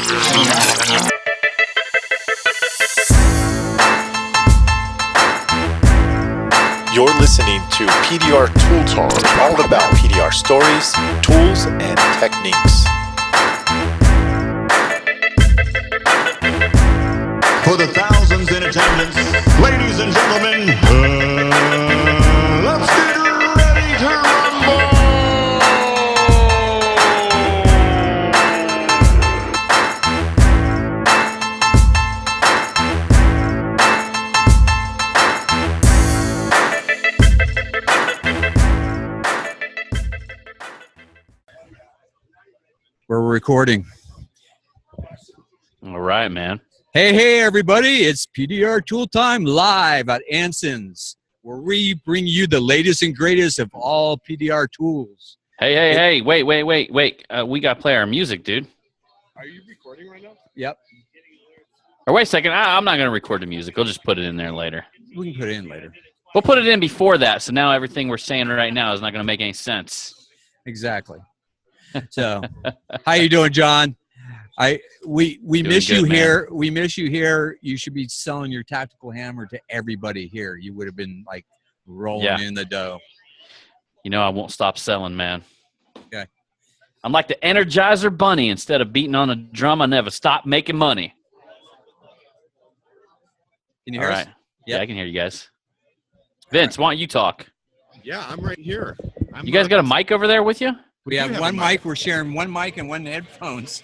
You're listening to PDR Tool Talk, all about PDR stories, tools, and techniques. For the thousands in attendance, ladies and gentlemen, let's get ready to rumble! We're recording. All right, man. Hey, everybody. It's PDR Tool Time live at Anson's, where we bring you the latest and greatest of all PDR tools. Hey. Wait. We got to play our music, dude. Are you recording right now? Yep. Or wait a second. I'm not going to record the music. We'll just put it in there later. We can put it in later. We'll put it in before that, so now everything we're saying right now is not going to make any sense. Exactly. So, how you doing, John? We miss you here. We miss you here. You should be selling your tactical hammer to everybody here. You would have been like rolling in the dough. You know, I won't stop selling, man. Okay. I'm like the Energizer Bunny. Instead of beating on a drum, I never stop making money. Can you hear us? Yep. Yeah, I can hear you guys. Vince, why don't you talk? Yeah, I'm right here. You guys got a mic over there with you? We have one mic. We're sharing one mic and one headphones.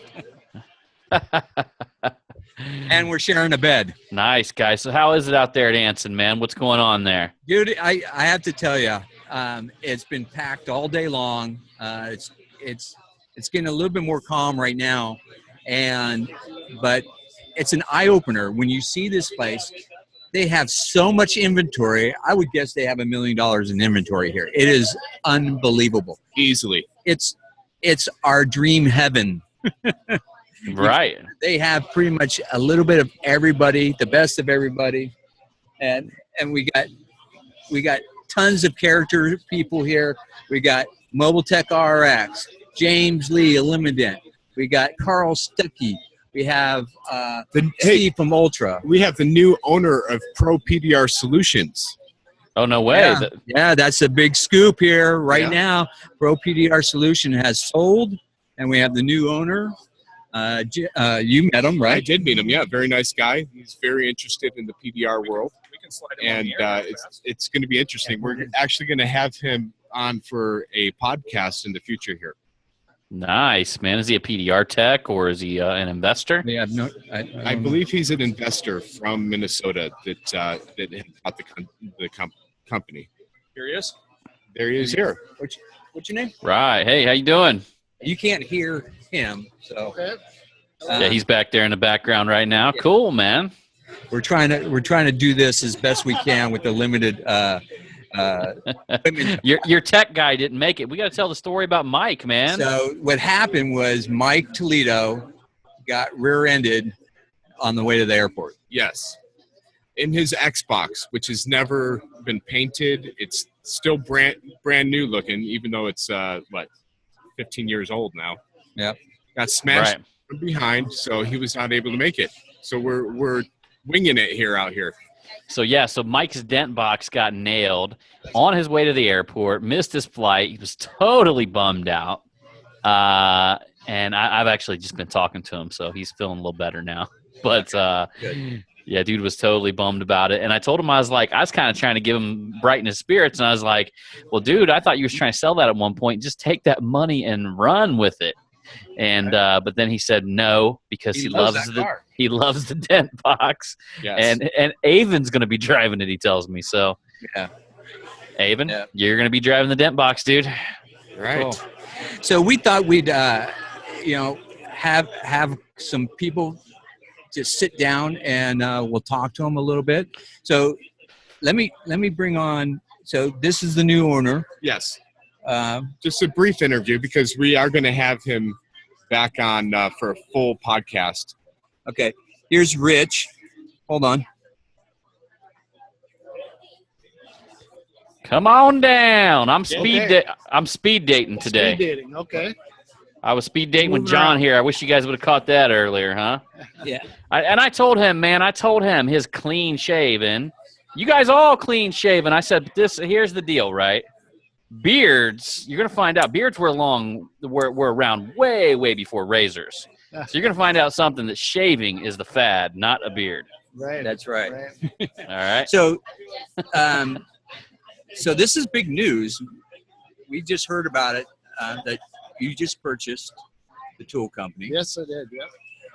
And we're sharing a bed. Nice, guys. So how is it out there at Anson, man? What's going on there? Dude, I have to tell you, it's been packed all day long. It's getting a little bit more calm right now, but it's an eye opener when you see this place. They have so much inventory. I would guess they have $1 million in inventory here. It is unbelievable. Easily. It's our dream heaven. Right. They have pretty much a little bit of everybody, the best of everybody, and we got tons of character people here. We got Mobile Tech RX, James Lee Eliminate. We got Carl Stuckey. We have Steve from Ultra. We have the new owner of Pro PDR Solutions. Oh, no way. Yeah, that's a big scoop here right now. Pro PDR Solution has sold, and we have the new owner. You met him, right? I did meet him, yeah. Very nice guy. He's very interested in the PDR world. And it's going to be interesting. We're actually going to have him on for a podcast in the future here. Nice, man. Is he a PDR tech or is he an investor? Yeah, I believe he's an investor from Minnesota that bought the company. Here he is. There he is here. What's your name? Right. Hey, how you doing? You can't hear him, so yeah, he's back there in the background right now. Yeah. Cool, man. We're trying to do this as best we can with the limited. Your tech guy didn't make it. We got to tell the story about Mike, man. So what happened was Mike Toledo got rear-ended on the way to the airport. Yes. In his Xbox, which has never been painted. It's still brand new looking, even though it's 15 years old now. Yep. Got smashed from behind, so he was not able to make it. So we're winging it out here. So Mike's dent box got nailed on his way to the airport, missed his flight. He was totally bummed out. And I've actually just been talking to him, so he's feeling a little better now. But yeah, dude was totally bummed about it. And I told him, I was kind of trying to give him brighten his spirits. And I was like, well, dude, I thought you was trying to sell that at one point. Just take that money and run with it. And but then he said no, because he loves the dent box. Yes. And Avon's going to be driving it, he tells me. So yeah, Avon, you're going to be driving the dent box, dude. Right. Cool. So we thought we'd have some people just sit down and we'll talk to them a little bit. So let me bring on. So this is the new owner. Yes. Just a brief interview because we are going to have him back on for a full podcast. Okay. Here's Rich. Hold on. Come on down. I'm speed dating today. Speed dating. Okay. I was speed dating with John here. I wish you guys would have caught that earlier, huh? Yeah. I told him, man, his clean shaven. You guys all clean shaven. I said, here's the deal, right? Beards, you're going to find out. Beards were around way, way before razors. So you're going to find out something that shaving is the fad, not a beard. Right. That's right. All right. So, so this is big news. We just heard about it, that you just purchased the tool company. Yes, I did. Yeah.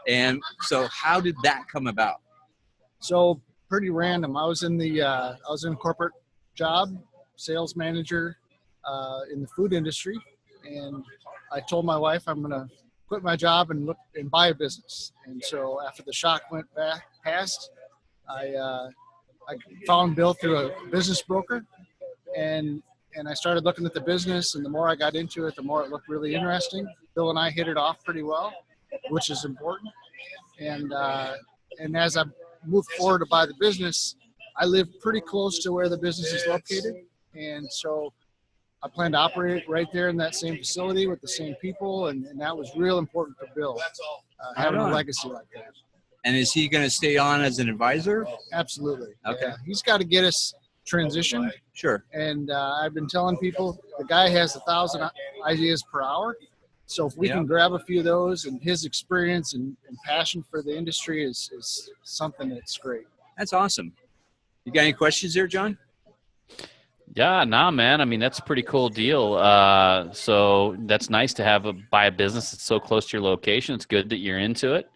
And so how did that come about? So pretty random. I was in a corporate job, sales manager in the food industry, and I told my wife I'm going to quit my job and buy a business. And so after the shock went past, I found Bill through a business broker, and I started looking at the business, and the more I got into it, the more it looked really interesting. Bill and I hit it off pretty well, which is important. And as I moved forward to buy the business, I live pretty close to where the business is located. And so I plan to operate right there in that same facility with the same people. And that was real important for Bill, having a legacy like that. And is he going to stay on as an advisor? Absolutely. Okay. Yeah. He's got to get us transitioned. Sure. And I've been telling people the guy has 1,000 ideas per hour. So if we can grab a few of those, and his experience and passion for the industry is something that's great. That's awesome. You got any questions there, John? Yeah, nah, man. I mean, that's a pretty cool deal. So that's nice to buy a business that's so close to your location. It's good that you're into it.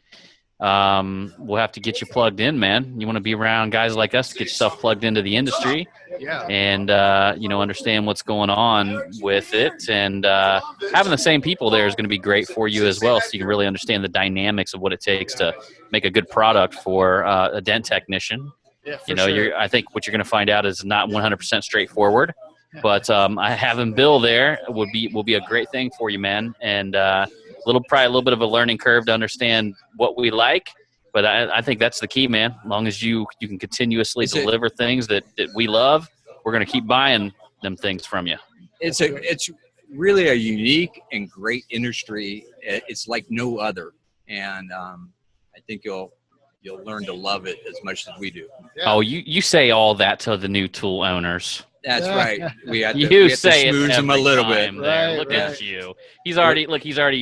We'll have to get you plugged in, man. You want to be around guys like us to get yourself plugged into the industry, and understand what's going on with it. And having the same people there is going to be great for you as well, so you can really understand the dynamics of what it takes to make a good product for a dent technician. Yeah, sure. I think what you're going to find out is not 100% straightforward, but having Bill there will be a great thing for you, man. And probably a little bit of a learning curve to understand what we like, but I think that's the key, man. As long as you can continuously deliver things that we love, we're going to keep buying them things from you. It's really a unique and great industry. It's like no other, and I think you'll learn to love it as much as we do. Yeah. Oh, you say all that to the new tool owners. That's right. We have You to say smooth it them a every little time bit. there. Look at you. He's already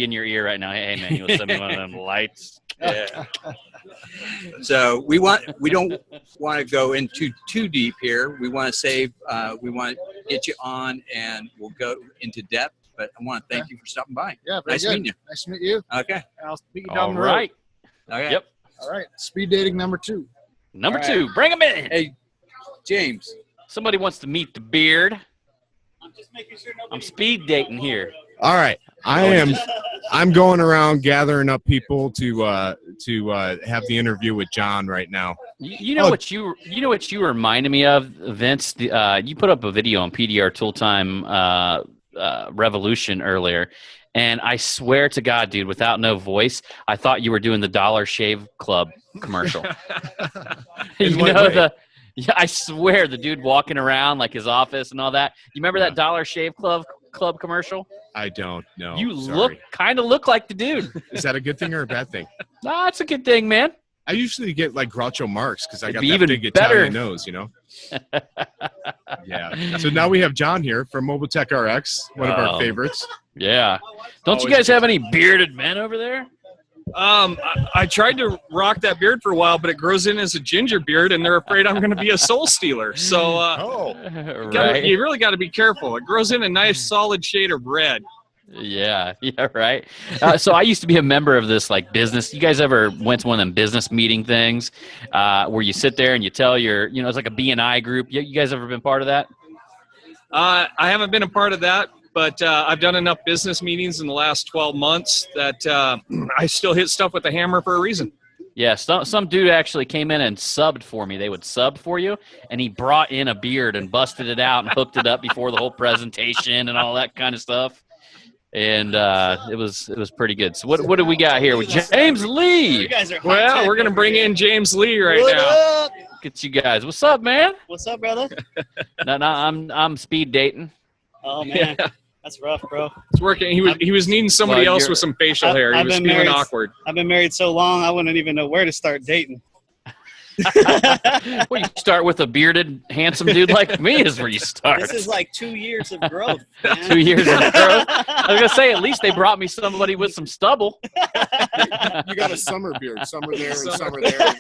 in your ear right now. Hey man, you want to send me one of them lights? Yeah. So we don't want to go into too deep here. We want to save. We want to get you on, and we'll go into depth. But I want to thank you for stopping by. Yeah, nice meeting you. Nice to meet you. Okay. And I'll meet you down All the road. right. Okay. Yep. All right. Speed dating number 2. Number All 2. Bring him in. Hey, James. Somebody wants to meet the beard. I'm speed dating here. All right, I'm going around gathering up people to have the interview with John right now. You know what you reminded me of, Vince? You put up a video on PDR Tooltime Revolution earlier, and I swear to God, dude, without no voice, I thought you were doing the Dollar Shave Club commercial. Yeah, I swear, the dude walking around like his office and all that. You remember that Dollar Shave Club commercial? I don't know. You Sorry. kind of look like the dude. Is that a good thing or a bad thing? Nah, it's a good thing, man. I usually get like Groucho Marx because I got It'd be that even big better. Italian nose, you know? Yeah. So now we have John here from Mobile Tech RX, one of our favorites. Yeah. Don't you guys have any bearded men over there? I tried to rock that beard for a while, but it grows in as a ginger beard, and they're afraid I'm going to be a soul stealer. So Right. you really got to be careful. It grows in a nice solid shade of red. Yeah, right. So I used to be a member of this like business. You guys ever went to one of them business meeting things where you sit there and you tell it's like a B&I group. You guys ever been part of that? I haven't been a part of that, but I've done enough business meetings in the last 12 months that I still hit stuff with a hammer for a reason. Yeah, some dude actually came in and subbed for me. They would sub for you, and he brought in a beard and busted it out and hooked it up before the whole presentation and all that kind of stuff. And it was pretty good. So what do we got here with James Lee? Well, we're going to bring in James Lee right now. Look at you guys. What's up, man? What's up, brother? No, I'm speed dating. Oh man, That's rough, bro. It's working. He was needing somebody else with some facial hair. He was feeling awkward. I've been married so long, I wouldn't even know where to start dating. Well, you start with a bearded, handsome dude like me is where you start. This is like 2 years of growth, man. 2 years of growth. I was going to say, at least they brought me somebody with some stubble. You got a summer beard, summer there and summer there.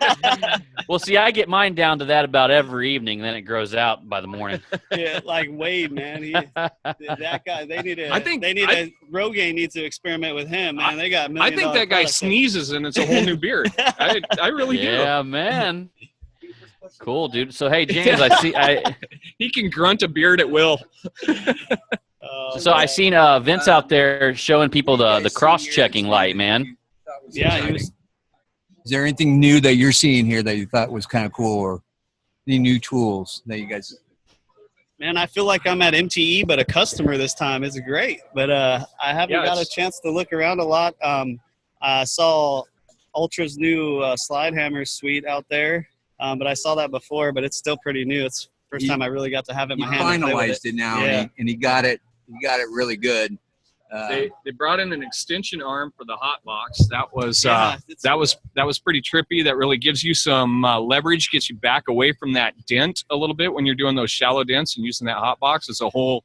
Well, see, I get mine down to that about every evening, then it grows out by the morning. Yeah, like Wade, man. That guy, they need I a Rogaine needs to experiment with him, man. They got $1 million I think that guy sneezes and it's a whole new beard. I really do. Yeah, man. Cool, dude. So, hey, James, he can grunt a beard at will. So I seen Vince out there showing people the cross-checking light, man. Yeah, Is there anything new that you're seeing here that you thought was kind of cool, or any new tools that you guys? Man, I feel like I'm at MTE, but a customer this time. It's great, but I haven't got a chance to look around a lot. I saw Ultra's new slide hammer suite out there, but I saw that before, but it's still pretty new. It's the first time I really got to have it in my hand. Finalized it now, yeah. and he got it. He got it really good. They brought in an extension arm for the hot box. That was pretty trippy. That really gives you some leverage, gets you back away from that dent a little bit when you're doing those shallow dents and using that hot box. It's a whole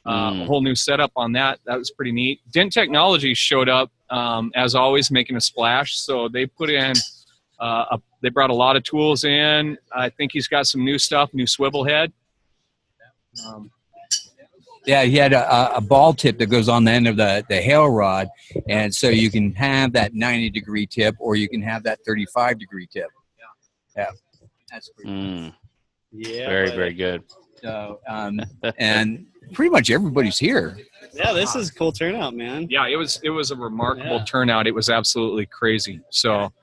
new setup on that. That was pretty neat. Dent Technology showed up as always, making a splash. So they put in they brought a lot of tools in. I think he's got some new stuff, new swivel head. Yeah, he had a ball tip that goes on the end of the hail rod, and so you can have that 90-degree tip, or you can have that 35-degree tip. Yeah, that's pretty cool. Yeah, very good. So, and pretty much everybody's here. Yeah, this is a cool turnout, man. Yeah, it was a remarkable turnout. It was absolutely crazy. So and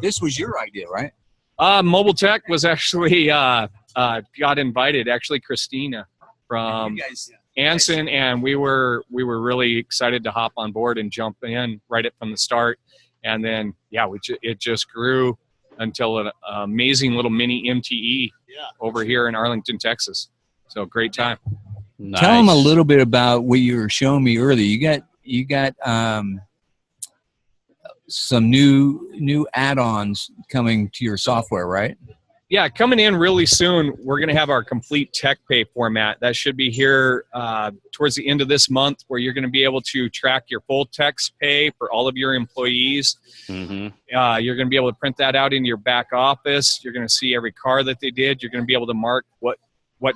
this was your idea, right? Mobile Tech was actually got invited. Actually, Christina from Anson, and we were really excited to hop on board and jump in right from the start. And then it just grew until an amazing little mini MTE over here in Arlington, Texas. So great time. Nice. Tell them a little bit about what you were showing me earlier. You got some new add-ons coming to your software, right? Yeah, coming in really soon, we're going to have our complete tech pay format. That should be here towards the end of this month, where you're going to be able to track your full tech's pay for all of your employees. Mm-hmm. You're going to be able to print that out in your back office. You're going to see every car that they did. You're going to be able to mark what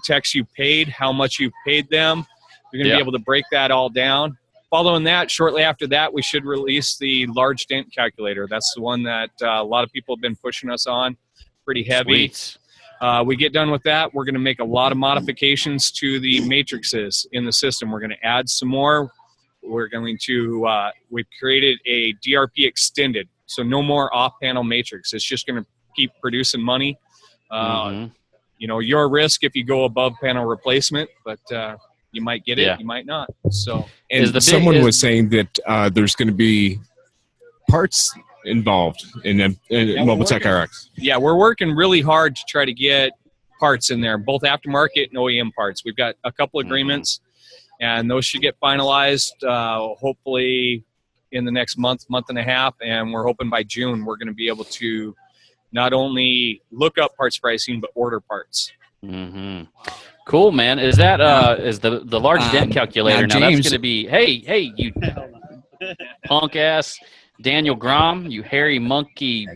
techs you paid, how much you paid them. You're going to be able to break that all down. Following that, shortly after that, we should release the large dent calculator. That's the one that a lot of people have been pushing us on. Pretty heavy. We get done with that, we're going to make a lot of modifications to the matrices in the system. We're going to add some more. We're going to we've created a DRP extended, so no more off-panel matrix. It's just going to keep producing money. Your risk if you go above panel replacement, but you might get it, you might not. So, and someone was saying that there's going to be parts involved in Mobile Tech RX. Yeah, we're working really hard to try to get parts in there, both aftermarket and OEM parts. We've got a couple agreements, and those should get finalized hopefully in the next month and a half, and we're hoping by June we're going to be able to not only look up parts pricing, but order parts. Cool, man. Is that is the large dent calculator now? That's going to be hey you punk ass Daniel Grom, you hairy monkey,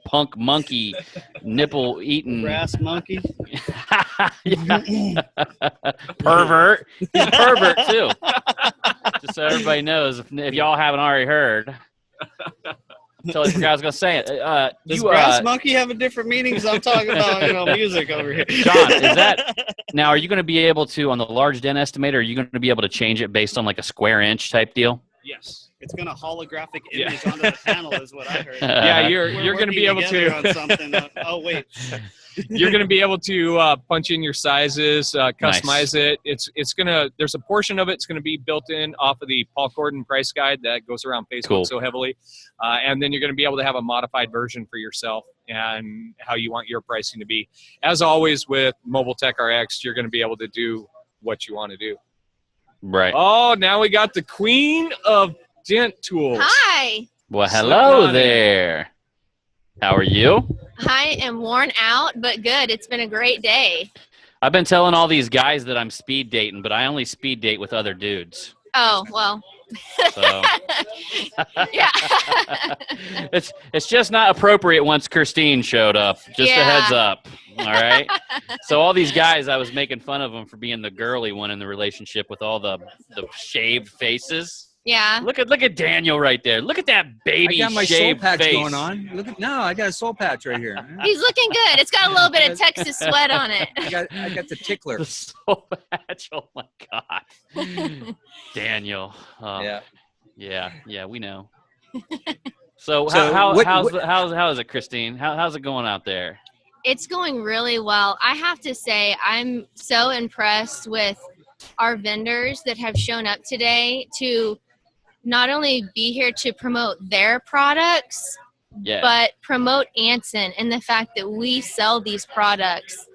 punk monkey, nipple eating grass monkey, pervert. He's a pervert too. Just so everybody knows, if y'all haven't already heard. Totally forgot I was going to say it. Does grass monkey have a different meaning? Because I'm talking about music over here. John, is that now? Are you going to be able to, on the large dent estimator, are you going to be able to change it based on like a square inch type deal? Yes. It's going to holographic image onto the panel, is what I heard. Yeah, you're going to be able to. On something. Oh wait. You're going to be able to punch in your sizes, customize it. It's going to. There's a portion of it's going to be built in off of the Paul Corden price guide that goes around Facebook so heavily, and then you're going to be able to have a modified version for yourself and how you want your pricing to be. As always with Mobile Tech RX, you're going to be able to do what you want to do. Right. Oh, now we got the queen of dent tools. Hi. Well, Slip hello on there. How are you? I am worn out, but good. It's been a great day. I've been telling all these guys that I'm speed dating, but I only speed date with other dudes. Oh, well. So Yeah. it's just not appropriate once Christine showed up. Just a heads up. All right. So all these guys, I was making fun of them for being the girly one in the relationship with all the shaved faces. Yeah. Look at Daniel right there. Look at that baby I got my soul shaved patch face. going on. I got a soul patch right here. He's looking good. It's got a little bit of Texas sweat on it. I got the tickler. The soul patch. Oh my God. Daniel. Yeah, we know. So how is it, Christine? How's it going out there? It's going really well. I have to say, I'm so impressed with our vendors that have shown up today to not only be here to promote their products, but promote Anson and the fact that we sell these products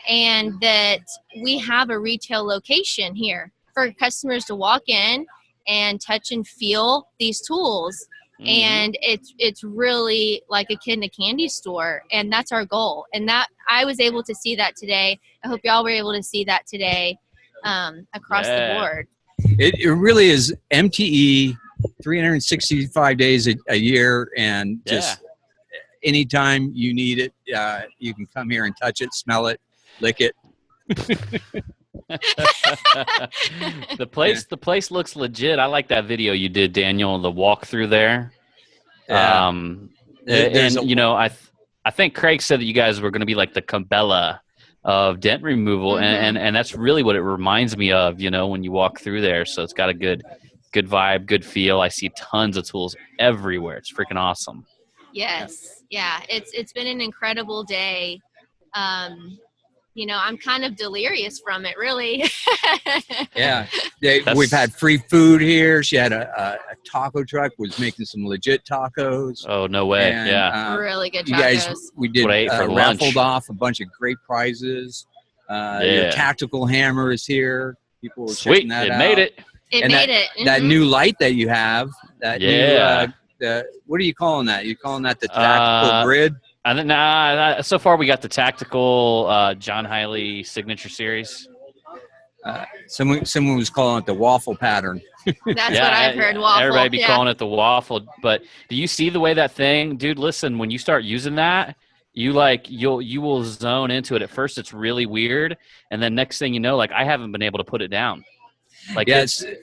and that we have a retail location here for customers to walk in and touch and feel these tools. Mm-hmm. And it's really like a kid in a candy store, and that's our goal. And that I was able to see that today. I hope y'all were able to see that today across the board. It really is MTE 365 days a year, and just anytime you need it, you can come here and touch it, smell it, lick it. The place looks legit. I like that video you did, Daniel, the walkthrough there. Yeah. I think Craig said that you guys were going to be like the Cabela of dent removal, Mm-hmm. and that's really what it reminds me of, when you walk through there. So it's got a good vibe, good feel. I see tons of tools everywhere. It's freaking awesome. Yes. Yeah. It's been an incredible day. I'm kind of delirious from it, really. Yeah. We've had free food here. She had a taco truck, was making some legit tacos. Oh, no way. And, really good tacos. You guys, we did for raffled lunch. off a bunch of great prizes. Your tactical hammer is here. People were Sweet. checking that It out. made it. That new light that you have, new, what are you calling that? You calling that the tactical grid? So far we got the tactical John Hiley signature series. Someone was calling it the waffle pattern. That's what I've heard. Waffle. Everybody be calling it the waffle. But do you see the way that thing, dude? Listen, when you start using that, you will zone into it. At first, it's really weird, and then next thing you know, I haven't been able to put it down.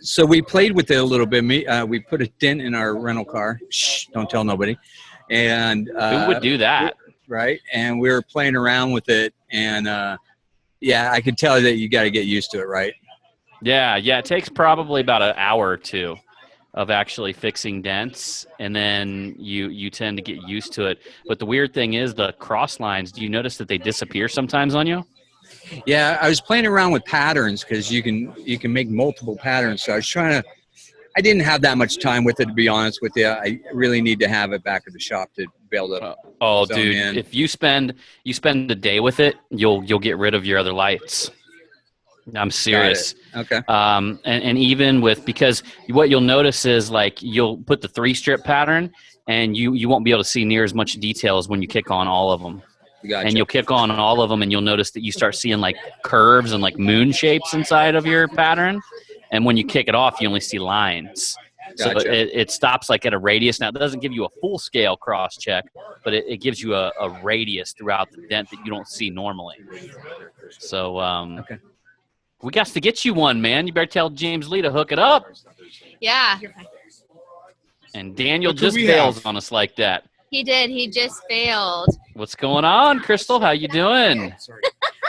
So we played with it a little bit. We put a dent in our rental car. Shh, don't tell nobody. And who would do that? Right. And we were playing around with it, and I could tell that you got to get used to it, right? Yeah. It takes probably about an hour or two of actually fixing dents, and then you tend to get used to it. But the weird thing is the cross lines. Do you notice that they disappear sometimes on you? Yeah, I was playing around with patterns because you can make multiple patterns. So I was I didn't have that much time with it, to be honest with you. I really need to have it back at the shop to be able to. Oh, dude! In. If you spend a day with it, you'll get rid of your other lights. I'm serious. Okay. And even because what you'll notice is you'll put the 3-strip pattern, and you won't be able to see near as much detail as when you kick on all of them. Gotcha. And you'll kick on all of them, and you'll notice that you start seeing curves and moon shapes inside of your pattern. And when you kick it off, you only see lines. Gotcha. So it stops at a radius. Now, it doesn't give you a full scale cross check, but it gives you a radius throughout the dent that you don't see normally. So we got to get you one, man. You better tell James Lee to hook it up. Yeah. And Daniel just fails on us like that. He did. He just failed. What's going on, Crystal? How you doing?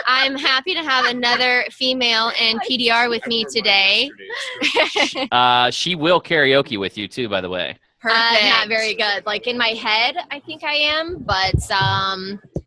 I'm happy to have another female in PDR with me today. She will karaoke with you too, by the way. Not very good. In my head, I think I am, but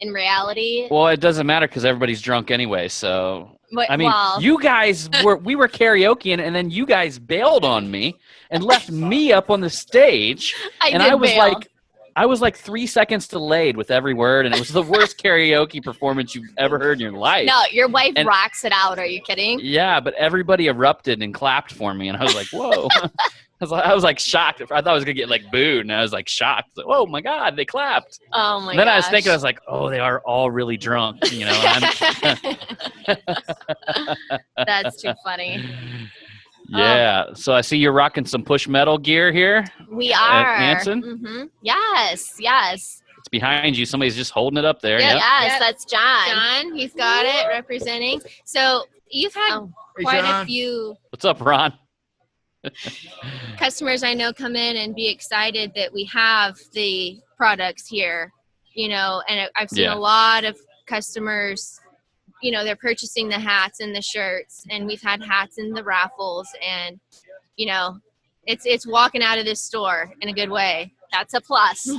in reality. Well, it doesn't matter because everybody's drunk anyway. So But, you guys we were karaokeing, and then you guys bailed on me and left me up on the stage, I was bail. like, I was like 3 seconds delayed with every word, and it was the worst karaoke performance you've ever heard in your life. No, your wife And- rocks it out. Are you kidding? Yeah, but everybody erupted and clapped for me, and I was like, whoa. I was like shocked. I thought I was gonna get like booed, and I was like shocked. Like, oh my god, they clapped. Oh my And then gosh. I was thinking, I was like, oh, they are all really drunk, you know. And That's too funny. yeah. So I see you're rocking some push metal gear here. We are. Anson? Mm-hmm. Yes, yes. It's behind you. Somebody's just holding it up there. Yeah, Yep. yes, that's John. John, he's got it representing. So you've had quite a few What's up, Ron? customers I know come in and be excited that we have the products here, you know, and I've seen Yeah. a lot of customers, you know, they're purchasing the hats and the shirts, and we've had hats in the raffles, and, you know, it's walking out of this store in a good way. That's a plus.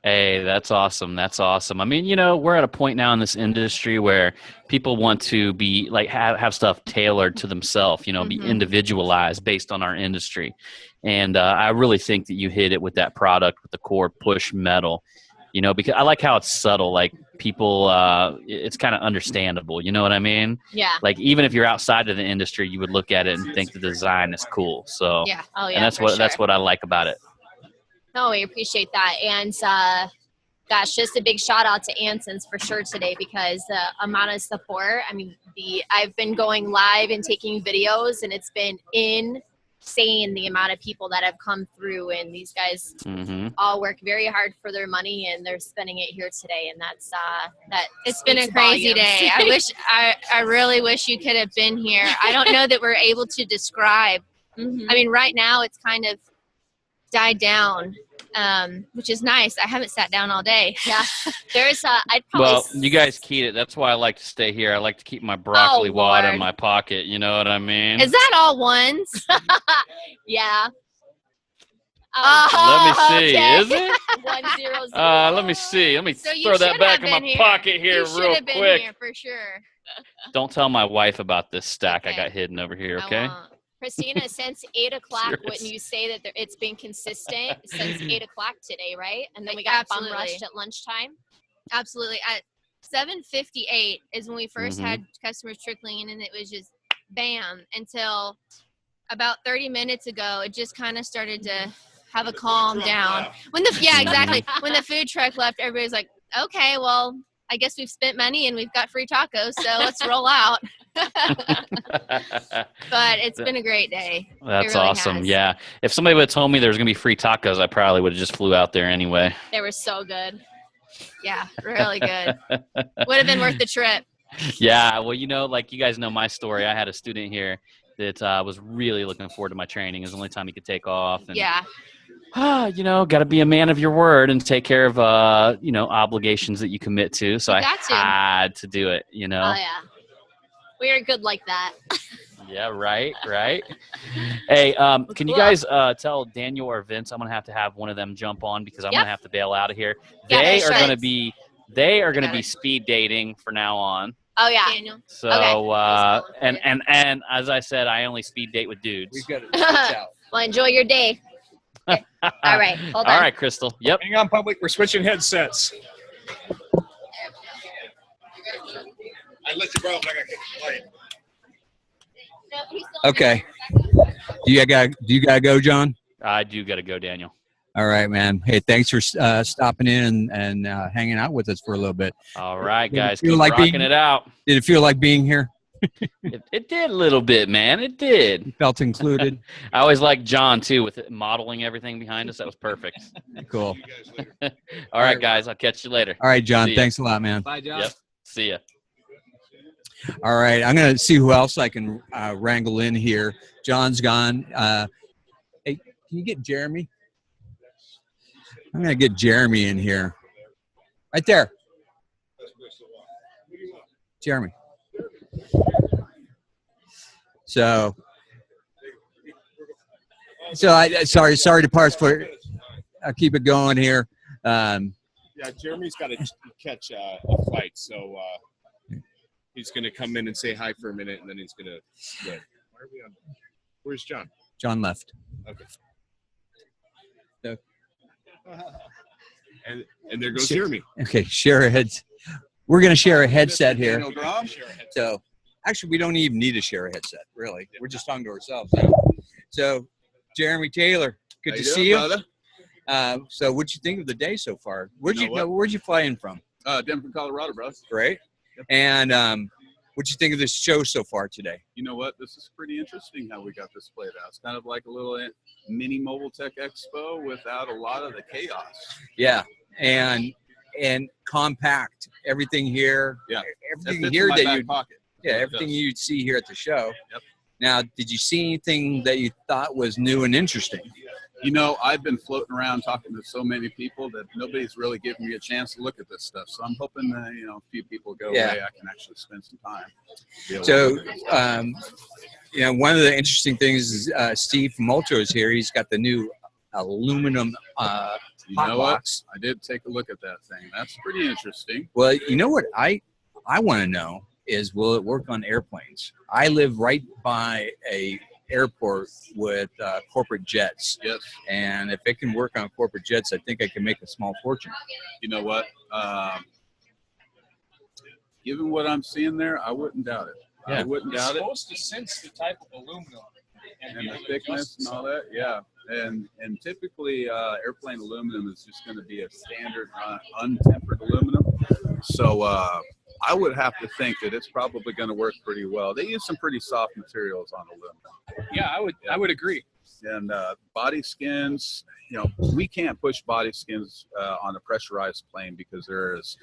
Hey, that's awesome. That's awesome. I mean, you know, we're at a point now in this industry where people want to be like have stuff tailored to themselves, you know, be individualized based on our industry. And I really think that you hit it with that product with the core push metal, you know, because I like how it's subtle. Like people, it's kind of understandable. You know what I mean? Yeah. Like even if you're outside of the industry, you would look at it and think the design is cool. So Yeah. Oh yeah. and that's for what I like about it. No, we appreciate that. And gosh, just a big shout out to Anson's for sure today, because the amount of support, I mean, I've been going live and taking videos, and it's been insane the amount of people that have come through, and these guys all work very hard for their money, and they're spending it here today. And that's it's been a crazy day. I really wish you could have been here. I don't know that we're able to describe. I mean, right now it's kind of died down, which is nice. I haven't sat down all day. Yeah, there's I'd probably. Well, you guys keyed it. That's why I like to stay here. I like to keep my broccoli wad in my pocket. You know what I mean? Is that all ones? Yeah. Let me see. Okay. Is it? 100. Let me see. Let me So you throw that should back have in my been here. pocket here You real should have been quick. here for sure. Don't tell my wife about this stack I Okay. got hidden over here, I okay? won't. Christina, since 8 o'clock, Serious. wouldn't you say that it's been consistent since 8 o'clock today, right? And then we got bum Absolutely. rushed at lunchtime. Absolutely. At 7:58 is when we 1st had customers trickling in, and it was just bam until about 30 minutes ago. It just kind of started to have a calm down. When exactly. When the food truck left, everybody's like, okay, well, I guess we've spent money and we've got free tacos, so let's roll out. But it's been a great day. That's really awesome. has. Yeah. If somebody would have told me there was going to be free tacos, I probably would have just flew out there anyway. They were so good. Yeah, really good. Would have been worth the trip. Yeah. Well, you know, like you guys know my story. I had a student here that was really looking forward to my training. It was the only time he could take off. And, Yeah. you know, got to be a man of your word and take care of, you know, obligations that you commit to. So I had to do it, you know. Oh, yeah. We are good like that. Yeah, right. Hey, can you guys tell Daniel or Vince I'm going to have one of them jump on because I'm going to have to bail out of here. They are going to be speed dating from now on. Oh, yeah. Daniel. So, and as I said, I only speed date with dudes. We've got to watch out. Well, enjoy your day. Okay. All right. Hold on. All right, Crystal. Yep. Hang on, public. We're switching headsets. I let you go like I can play. Okay. Do you gotta go, John? I do got to go, Daniel. All right, man. Hey, thanks for stopping in and hanging out with us for a little bit. All right, Did it guys. feel Keep like rocking being- it out. Did it feel like being here? It did a little bit, man. It did. Felt included. I always liked John, too, with modeling everything behind us. That was perfect. Cool. All right, guys. I'll catch you later. All right, John. See ya. Thanks a lot, man. Bye, John. Yep. See ya. All right, I'm gonna see who else I can wrangle in here. John's gone. Hey, can you get Jeremy? I'm gonna get Jeremy in here. Right there. Jeremy. So I sorry to parse for. I'll keep it going here. Yeah, Jeremy's got to catch a flight, so he's going to come in and say hi for a minute, and then he's going to go. Why are we on? Where's John? John left. Okay. So, And there goes Jeremy. Okay, share a headset. We're going to share a headset here. So actually, we don't even need to share a headset, really. We're just talking to ourselves. So Jeremy Taylor, good to see you. So what'd you think of the day so far? Where'd you fly in from? Denver, Colorado, bro. Great. And what'd you think of this show so far today? You know what? This is pretty interesting how we got this played out. It's kind of like a little mini Mobile Tech Expo without a lot of the chaos. Yeah, and compact. Everything here. Yeah. Everything here that you. Pocket. Yeah, everything you'd see here at the show. Yep. Now, did you see anything that you thought was new and interesting? You know, I've been floating around talking to so many people that nobody's really giving me a chance to look at this stuff. So I'm hoping that, a few people go away. I can actually spend some time. So, one of the interesting things is Steve from Ultra is here. He's got the new aluminum hot box. I did take a look at that thing. That's pretty interesting. Well, you know what I want to know is, will it work on airplanes? I live right by a airport with corporate jets. Yes. And if it can work on corporate jets, I think I can make a small fortune. You know what? Given what I'm seeing there, I wouldn't doubt it. Yeah. I wouldn't doubt it. You're supposed to sense the type of aluminum And the thickness and all that, yeah. And typically airplane aluminum is just going to be a standard untempered aluminum. So I would have to think that it's probably going to work pretty well. They use some pretty soft materials on aluminum. Yeah, I would agree. And body skins, we can't push body skins on a pressurized plane because there's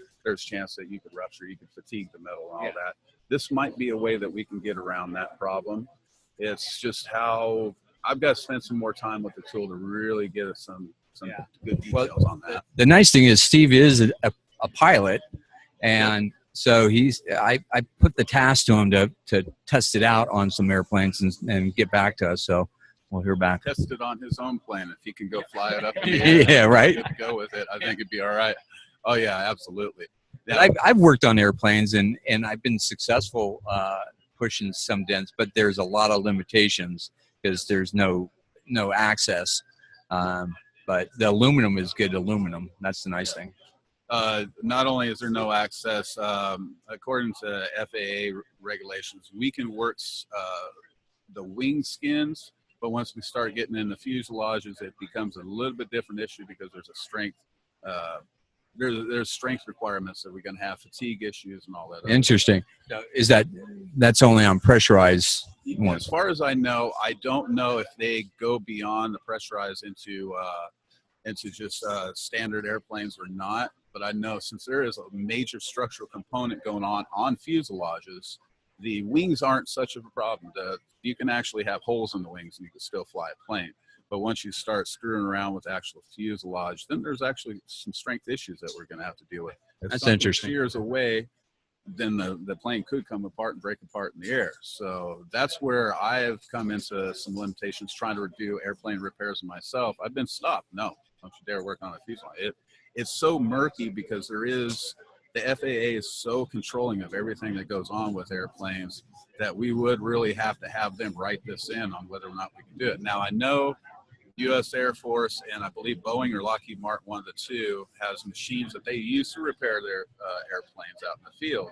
chance that you could rupture, you could fatigue the metal and all that. This might be a way that we can get around that problem. It's just how I've got to spend some more time with the tool to really get us some good details on that. The nice thing is Steve is a pilot, and so I put the task to him to test it out on some airplanes and get back to us. So we'll hear back. Test it on his own plane. If he can go fly it up in the air, yeah, right. Go with it. I think it'd be all right. Oh yeah, absolutely. Yeah. I've worked on airplanes and I've been successful pushing some dents, but there's a lot of limitations because there's no access. But the aluminum is good aluminum. That's the nice thing. Not only is there no access, according to FAA regulations, we can work the wing skins, but once we start getting in the fuselages, it becomes a little bit different issue because there's a strength. There's strength requirements that we're going to have fatigue issues and all that. Interesting. Is that's only on pressurized ones? As far as I know, I don't know if they go beyond the pressurized into just standard airplanes or not. But I know since there is a major structural component going on fuselages, the wings aren't such of a problem. You can actually have holes in the wings and you can still fly a plane. But once you start screwing around with the actual fuselage, then there's actually some strength issues that we're going to have to deal with. If That's something interesting. shears away, then the plane could come apart and break apart in the air. So that's where I have come into some limitations trying to do airplane repairs myself. I've been stopped. No, don't you dare work on a fuselage. It's so murky because the FAA is so controlling of everything that goes on with airplanes that we would really have to have them write this in on whether or not we can do it. Now, I know U.S. Air Force and I believe Boeing or Lockheed Martin, one of the two, has machines that they use to repair their airplanes out in the field.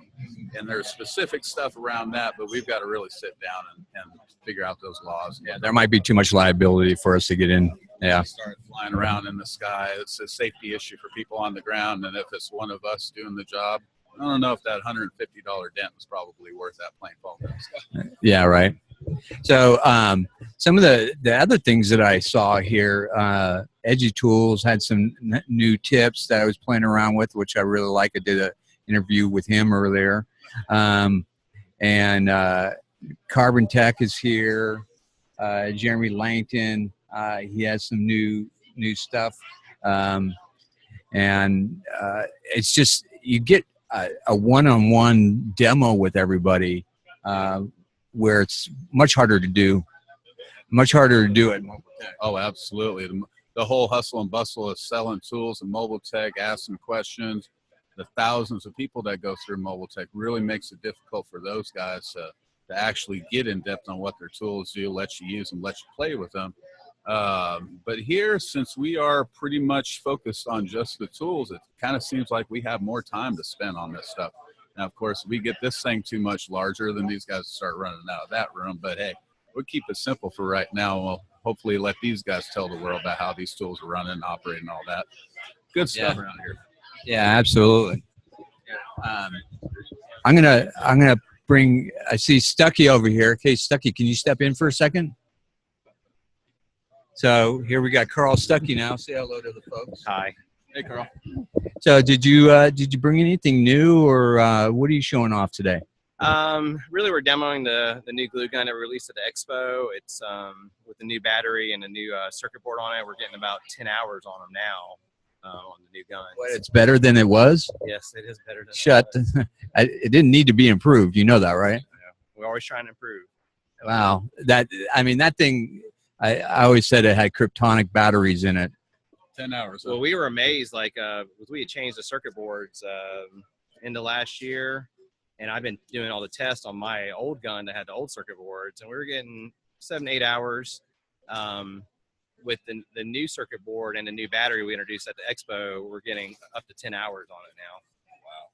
And there's specific stuff around that, but we've got to really sit down and figure out those laws. Yeah, there might be too much liability for us to get in. Yeah. Start flying around in the sky. It's a safety issue for people on the ground. And if it's one of us doing the job, I don't know if that $150 dent was probably worth that plane falling in the sky. Yeah, right. So some of the other things that I saw here, Edgy Tools had some new tips that I was playing around with, which I really like. I did an interview with him earlier. And Carbon Tech is here. Jeremy Langton, he has some new stuff. And it's just, you get a one-on-one demo with everybody where it's much harder to do it. Oh, absolutely. The whole hustle and bustle of selling tools and mobile tech, asking questions, the thousands of people that go through mobile tech really makes it difficult for those guys to actually get in depth on what their tools do, let you use them, let you play with them. But here, since we are pretty much focused on just the tools, it kind of seems like we have more time to spend on this stuff. Now, of course, we get this thing too much larger, then these guys start running out of that room. But hey, we'll keep it simple for right now. We'll hopefully let these guys tell the world about how these tools are running, operating, and all that. Good stuff around here. Yeah, absolutely. I'm gonna bring. I see Stucky over here. Okay, Stucky, can you step in for a second? So here we got Carl Stucky now. Say hello to the folks. Hi. Hey, Carl. So did you bring anything new, or what are you showing off today? Really, we're demoing the new glue gun that we released at the expo. It's with the new battery and a new circuit board on it. We're getting about 10 hours on them now on the new gun. What, it's better than it was? Yes, it is better than Shut. it was. It didn't need to be improved. You know that, right? Yeah. We're always trying to improve. Wow. That thing, I always said it had kryptonic batteries in it. 10 hours. Well, we were amazed. We had changed the circuit boards into last year, and I've been doing all the tests on my old gun that had the old circuit boards, and we were getting 7 to 8 hours. With the new circuit board and the new battery we introduced at the expo, we're getting up to 10 hours on it now. Wow.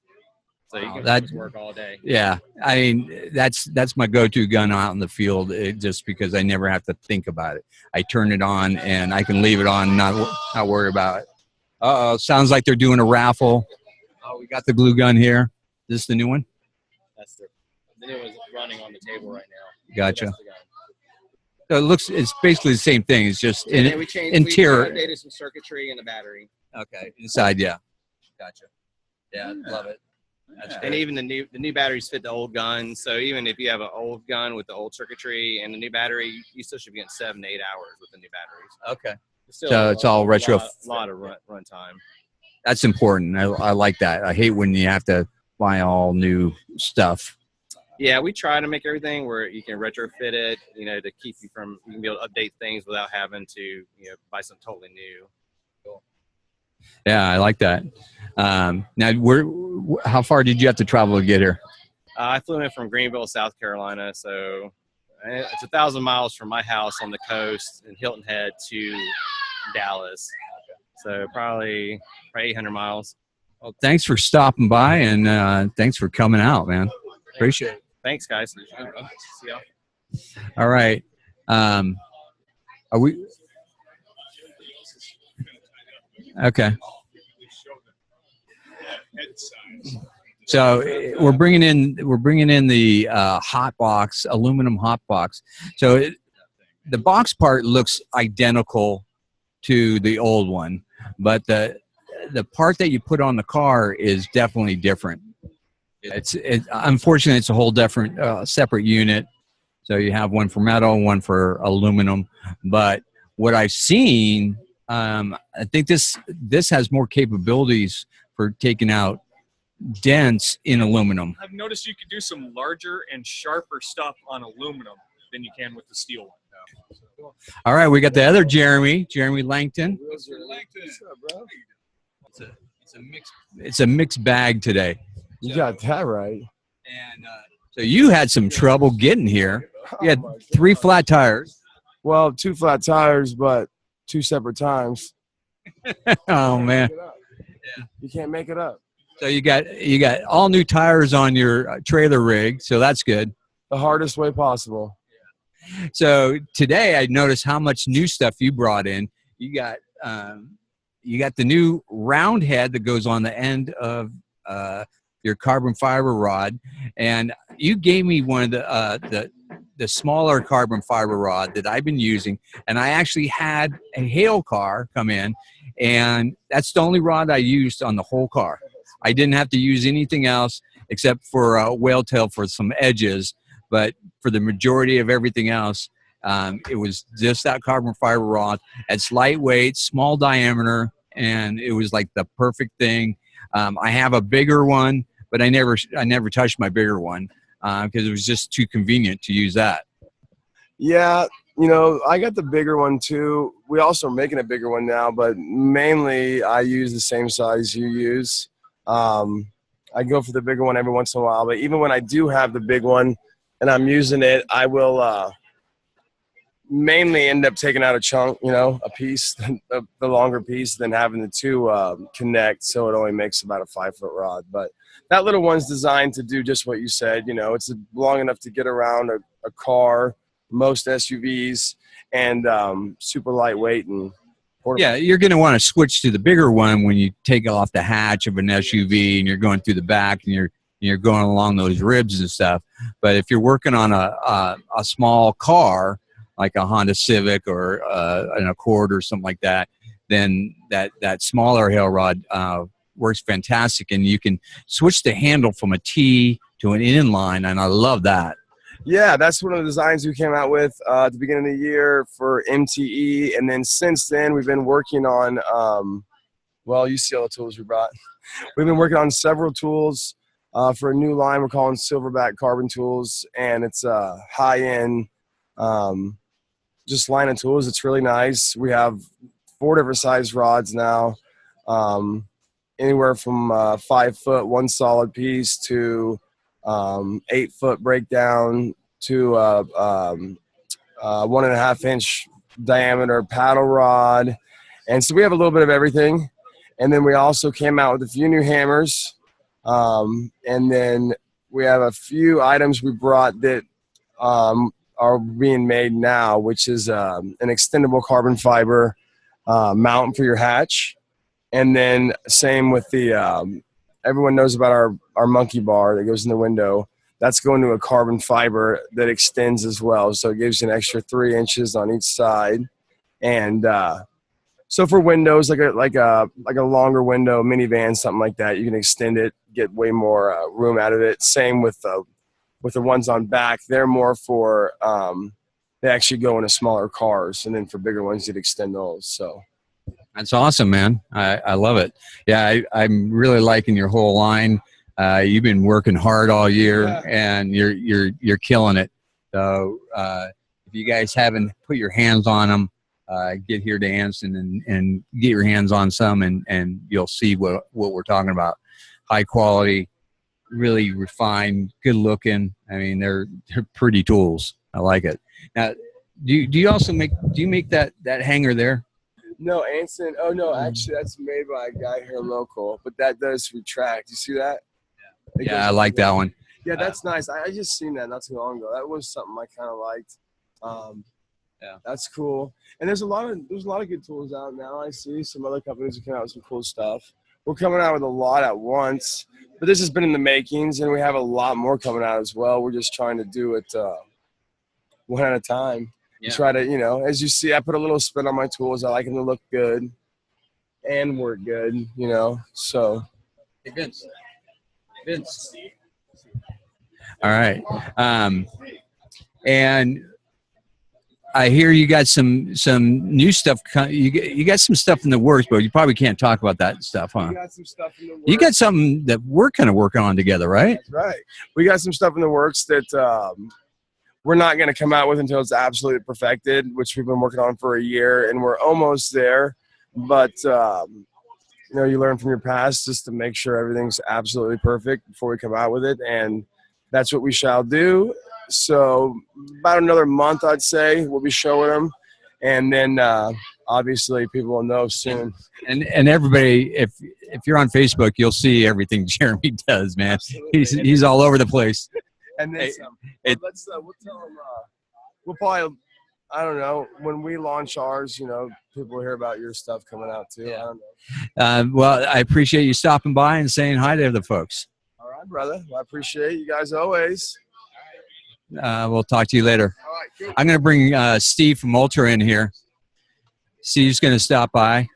So you can just work all day. Yeah. I mean, that's my go-to gun out in the field, just because I never have to think about it. I turn it on and I can leave it on, not worry about it. Uh-oh, sounds like they're doing a raffle. Oh, we got the glue gun here. This is the new one? That's the new one's running on the table right now. Gotcha. So it's basically the same thing. It's just interior. We updated some circuitry in the battery. Okay, inside, yeah. Gotcha. Yeah, love it. And even the new batteries fit the old gun. So even if you have an old gun with the old circuitry and the new battery, you still should be getting 7 to 8 hours with the new batteries. Okay. So it's all retro. A lot of run time. That's important. I like that. I hate when you have to buy all new stuff. Yeah, we try to make everything where you can retrofit it, to keep you can be able to update things without having to, buy something totally new. Cool. Yeah, I like that. Now, how far did you have to travel to get here? I flew in from Greenville, South Carolina, so it's 1,000 miles from my house on the coast in Hilton Head to Dallas. So probably 800 miles. Well, thanks for stopping by, and thanks for coming out, man. Appreciate it. Thanks, guys. See y'all. All right. Are we? Okay. So we're bringing in the hot box, aluminum hot box. So the box part looks identical to the old one, but the part that you put on the car is definitely different. Unfortunately, it's a whole different separate unit. So you have one for metal, one for aluminum. But what I've seen, I think this has more capabilities for taking out dents in aluminum. I've noticed you can do some larger and sharper stuff on aluminum than you can with the steel one. All right, we got the other Jeremy Langton. It's a mixed bag today. You got that right. And so you had some trouble getting here. You had 3 flat tires. Well, 2 flat tires, but 2 separate times. Oh man, you can't make it up. So you got all new tires on your trailer rig, so that's good. The hardest way possible. So today I noticed how much new stuff you brought in. You got the new round head that goes on the end of your carbon fiber rod, and you gave me one of the smaller carbon fiber rod that I've been using, and I actually had a hail car come in, and that's the only rod I used on the whole car. I didn't have to use anything else except for a whale tail for some edges, but for the majority of everything else, it was just that carbon fiber rod. It's lightweight, small diameter, and it was like the perfect thing. I have a bigger one, but I never touched my bigger one because it was just too convenient to use that. Yeah, I got the bigger one too. We also are making a bigger one now, but mainly I use the same size you use. I go for the bigger one every once in a while, but even when I do have the big one and I'm using it, I will, mainly end up taking out a chunk, a piece, the longer piece, than having the two connect. So it only makes about a 5-foot rod. But that little one's designed to do just what you said. It's long enough to get around a car, most SUVs, and super lightweight and portable. Yeah, you're going to want to switch to the bigger one when you take off the hatch of an SUV and you're going through the back and you're going along those ribs and stuff. But if you're working on a small car, like a Honda Civic or an Accord or something like that, then that smaller hail rod works fantastic, and you can switch the handle from a T to an inline, and I love that. Yeah, that's one of the designs we came out with at the beginning of the year for MTE, and then since then we've been working on, you see all the tools we brought. We've been working on several tools for a new line we're calling Silverback Carbon Tools, and it's a high-end just line of tools. It's really nice. We have 4 different size rods now, anywhere from 5 foot, one solid piece, to 8 foot breakdown, to 1.5 inch diameter paddle rod. And so we have a little bit of everything. And then we also came out with a few new hammers. And then we have a few items we brought that are being made now, which is an extendable carbon fiber mount for your hatch. And then same with the everyone knows about our monkey bar that goes in the window. That's going to a carbon fiber that extends as well, so it gives you an extra 3 inches on each side. And so for windows, like a longer window, minivan, something like that, you can extend it, get way more room out of it. Same with the ones on back. They're more for they actually go into smaller cars, and then for bigger ones, you'd extend those. So. That's awesome, man. I love it. Yeah, I'm really liking your whole line. You've been working hard all year, and you're killing it. So if you guys haven't put your hands on them, get here to Anson and get your hands on some, and you'll see what we're talking about. High quality, really refined, good looking. I mean, they're pretty tools. I like it. Now, do you also make that hanger there? No, Anson. Oh, no, actually, that's made by a guy here local, but that does retract. You see that? Yeah, I like that one. Yeah, that's nice. I just seen that not too long ago. That was something I kind of liked. Yeah, that's cool. And there's a lot of good tools out now. I see some other companies are coming out with some cool stuff. We're coming out with a lot at once, but this has been in the makings, and we have a lot more coming out as well. We're just trying to do it one at a time. Yeah. Try to, as you see, I put a little spin on my tools. I like them to look good and work good, so. Hey, Vince. All right. And I hear you got some new stuff. You got some stuff in the works, but you probably can't talk about that stuff, huh? We got some stuff in the works. You got something that we're kind of working on together, right? That's right. We got some stuff in the works that we're not going to come out with until it's absolutely perfected, which we've been working on for a year, and we're almost there. But, you learn from your past just to make sure everything's absolutely perfect before we come out with it, and that's what we shall do. So about another month, I'd say, we'll be showing them, and then obviously people will know soon. And everybody, if you're on Facebook, you'll see everything Jeremy does, man. He's all over the place. And then some. We'll tell them. We'll probably, I don't know, when we launch ours, people will hear about your stuff coming out too. Yeah. I don't know. Well, I appreciate you stopping by and saying hi to the folks. All right, brother. Well, I appreciate you guys always. We'll talk to you later. All right, cool. I'm going to bring Steve from Ultra in here. Steve's going to stop by.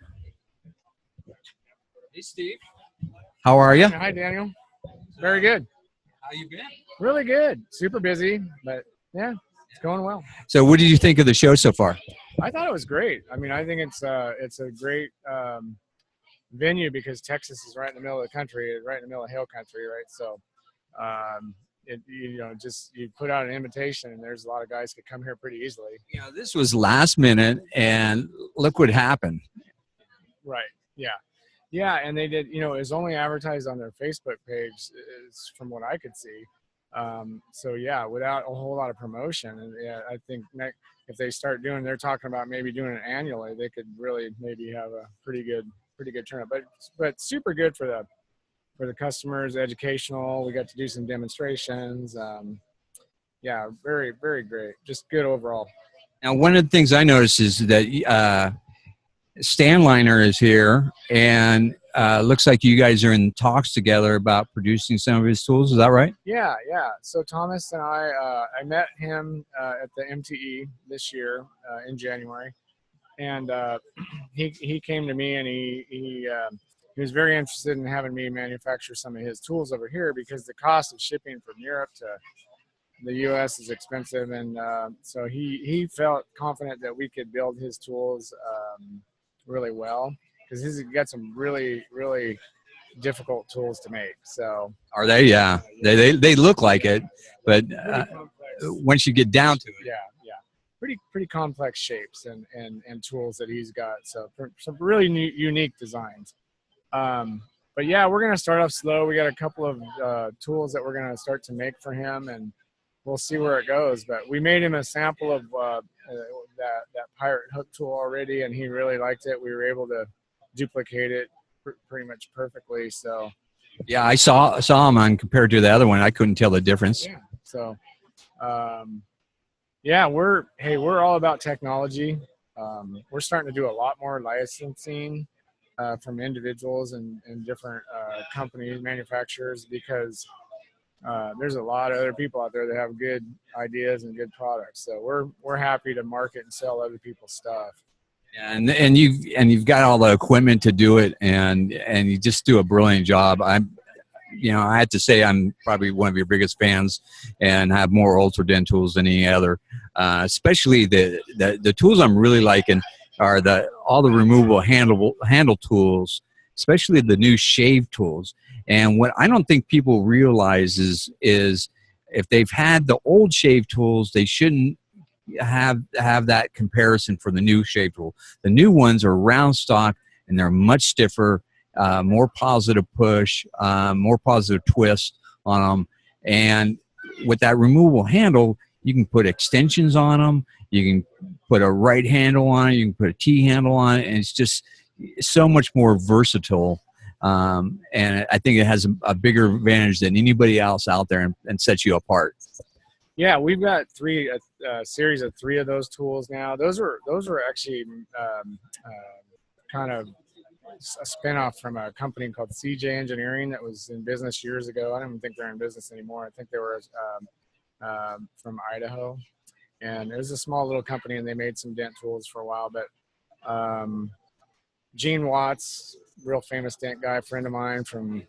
Hey, Steve. How are you? Hi, Daniel. Very good. How you been? Really good. Super busy, but yeah, it's going well. So what did you think of the show so far? I thought it was great. I mean, I think it's a great venue because Texas is right in the middle of the country, right in the middle of hill country, right? So, you put out an invitation, and there's a lot of guys could come here pretty easily. This was last minute, and look what happened. Right. Yeah. Yeah, and they did. It was only advertised on their Facebook page, from what I could see. So yeah, without a whole lot of promotion, and yeah, I think if they start doing, they're talking about maybe doing it annually, they could really maybe have a pretty good turnout. But super good for the customers, educational. We got to do some demonstrations. Yeah, very, very great. Just good overall. Now, one of the things I noticed is that Stanliner is here, and looks like you guys are in talks together about producing some of his tools. Is that right? Yeah. So Thomas and I met him at the MTE this year in January, and he came to me, and he was very interested in having me manufacture some of his tools over here because the cost of shipping from Europe to the U.S. is expensive, and so he felt confident that we could build his tools really well because he's got some really, really difficult tools to make. So Are they? Yeah, they look like it, but once you get down to it, yeah, pretty complex shapes and tools that he's got. So some really unique designs. But yeah, we're gonna start off slow. We got a couple of tools that we're gonna start to make for him, and we'll see where it goes. But we made him a sample of that pirate hook tool already, and he really liked it. We were able to duplicate it pretty much perfectly. So yeah, I saw him on compared to the other one. I couldn't tell the difference. yeah. So yeah, we're all about technology. We're starting to do a lot more licensing from individuals and different companies, manufacturers, because there's a lot of other people out there that have good ideas and good products. So we're happy to market and sell other people's stuff. And you've got all the equipment to do it, and you just do a brilliant job. I have to say I'm probably one of your biggest fans, and have more Ultra Den tools than any other. Especially the tools I'm really liking are all the removable handle tools, especially the new shave tools. And what I don't think people realize is if they've had the old shave tools, they shouldn't have that comparison for the new shave tool. The new ones are round stock, and they're much stiffer, more positive push, more positive twist on them. And with that removable handle, you can put extensions on them. You can put a right handle on it. You can put a T handle on it, and it's just so much more versatile. And I think it has a bigger advantage than anybody else out there, and sets you apart. Yeah, we've got a series of 3 of those tools now. Those were actually kind of a spinoff from a company called CJ Engineering that was in business years ago. I don't even think they're in business anymore. I think they were from Idaho, and it was a small little company, and they made some dent tools for a while. But Gene Watts, real famous dent guy, friend of mine from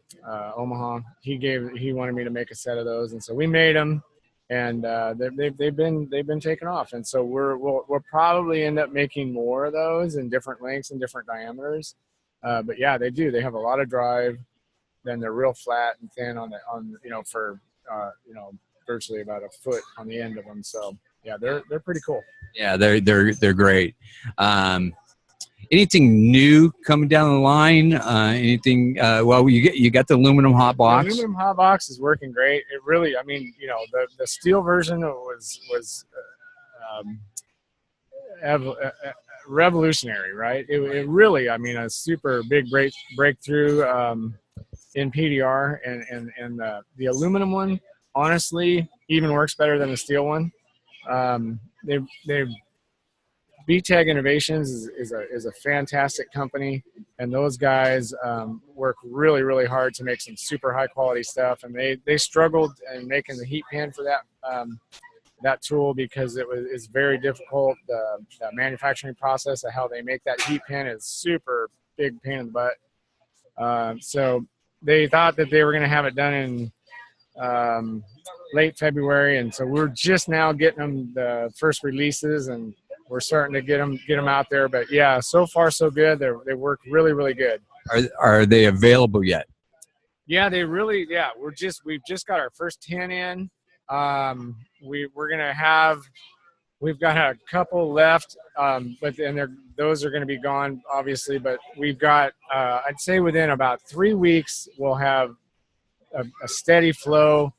Omaha, he wanted me to make a set of those, and so we made them. And they've been taken off, and so we'll probably end up making more of those in different lengths and different diameters. But yeah, they have a lot of drive. Then they're real flat and thin for virtually about a foot on the end of them. So yeah, they're pretty cool. Yeah, they're great. Anything new coming down the line? Anything? Well, you got the aluminum hot box. The aluminum hot box is working great. It really, I mean, the steel version was revolutionary, right? It really, I mean, a super big breakthrough in PDR, and the aluminum one honestly even works better than the steel one. They've BTEG Innovations is a fantastic company, and those guys work really, really hard to make some super high quality stuff. And they struggled in making the heat pan for that tool because it's very difficult. The manufacturing process of how they make that heat pan is super big pain in the butt. So they thought that they were going to have it done in late February, and so we're just now getting them the first releases, and we're starting to get them out there. But yeah, so far so good. They work really, really good. Are they available yet? Yeah, we've just got our first 10 in. We've got a couple left, but then those are going to be gone obviously. But we've got I'd say within about 3 weeks we'll have a steady flow,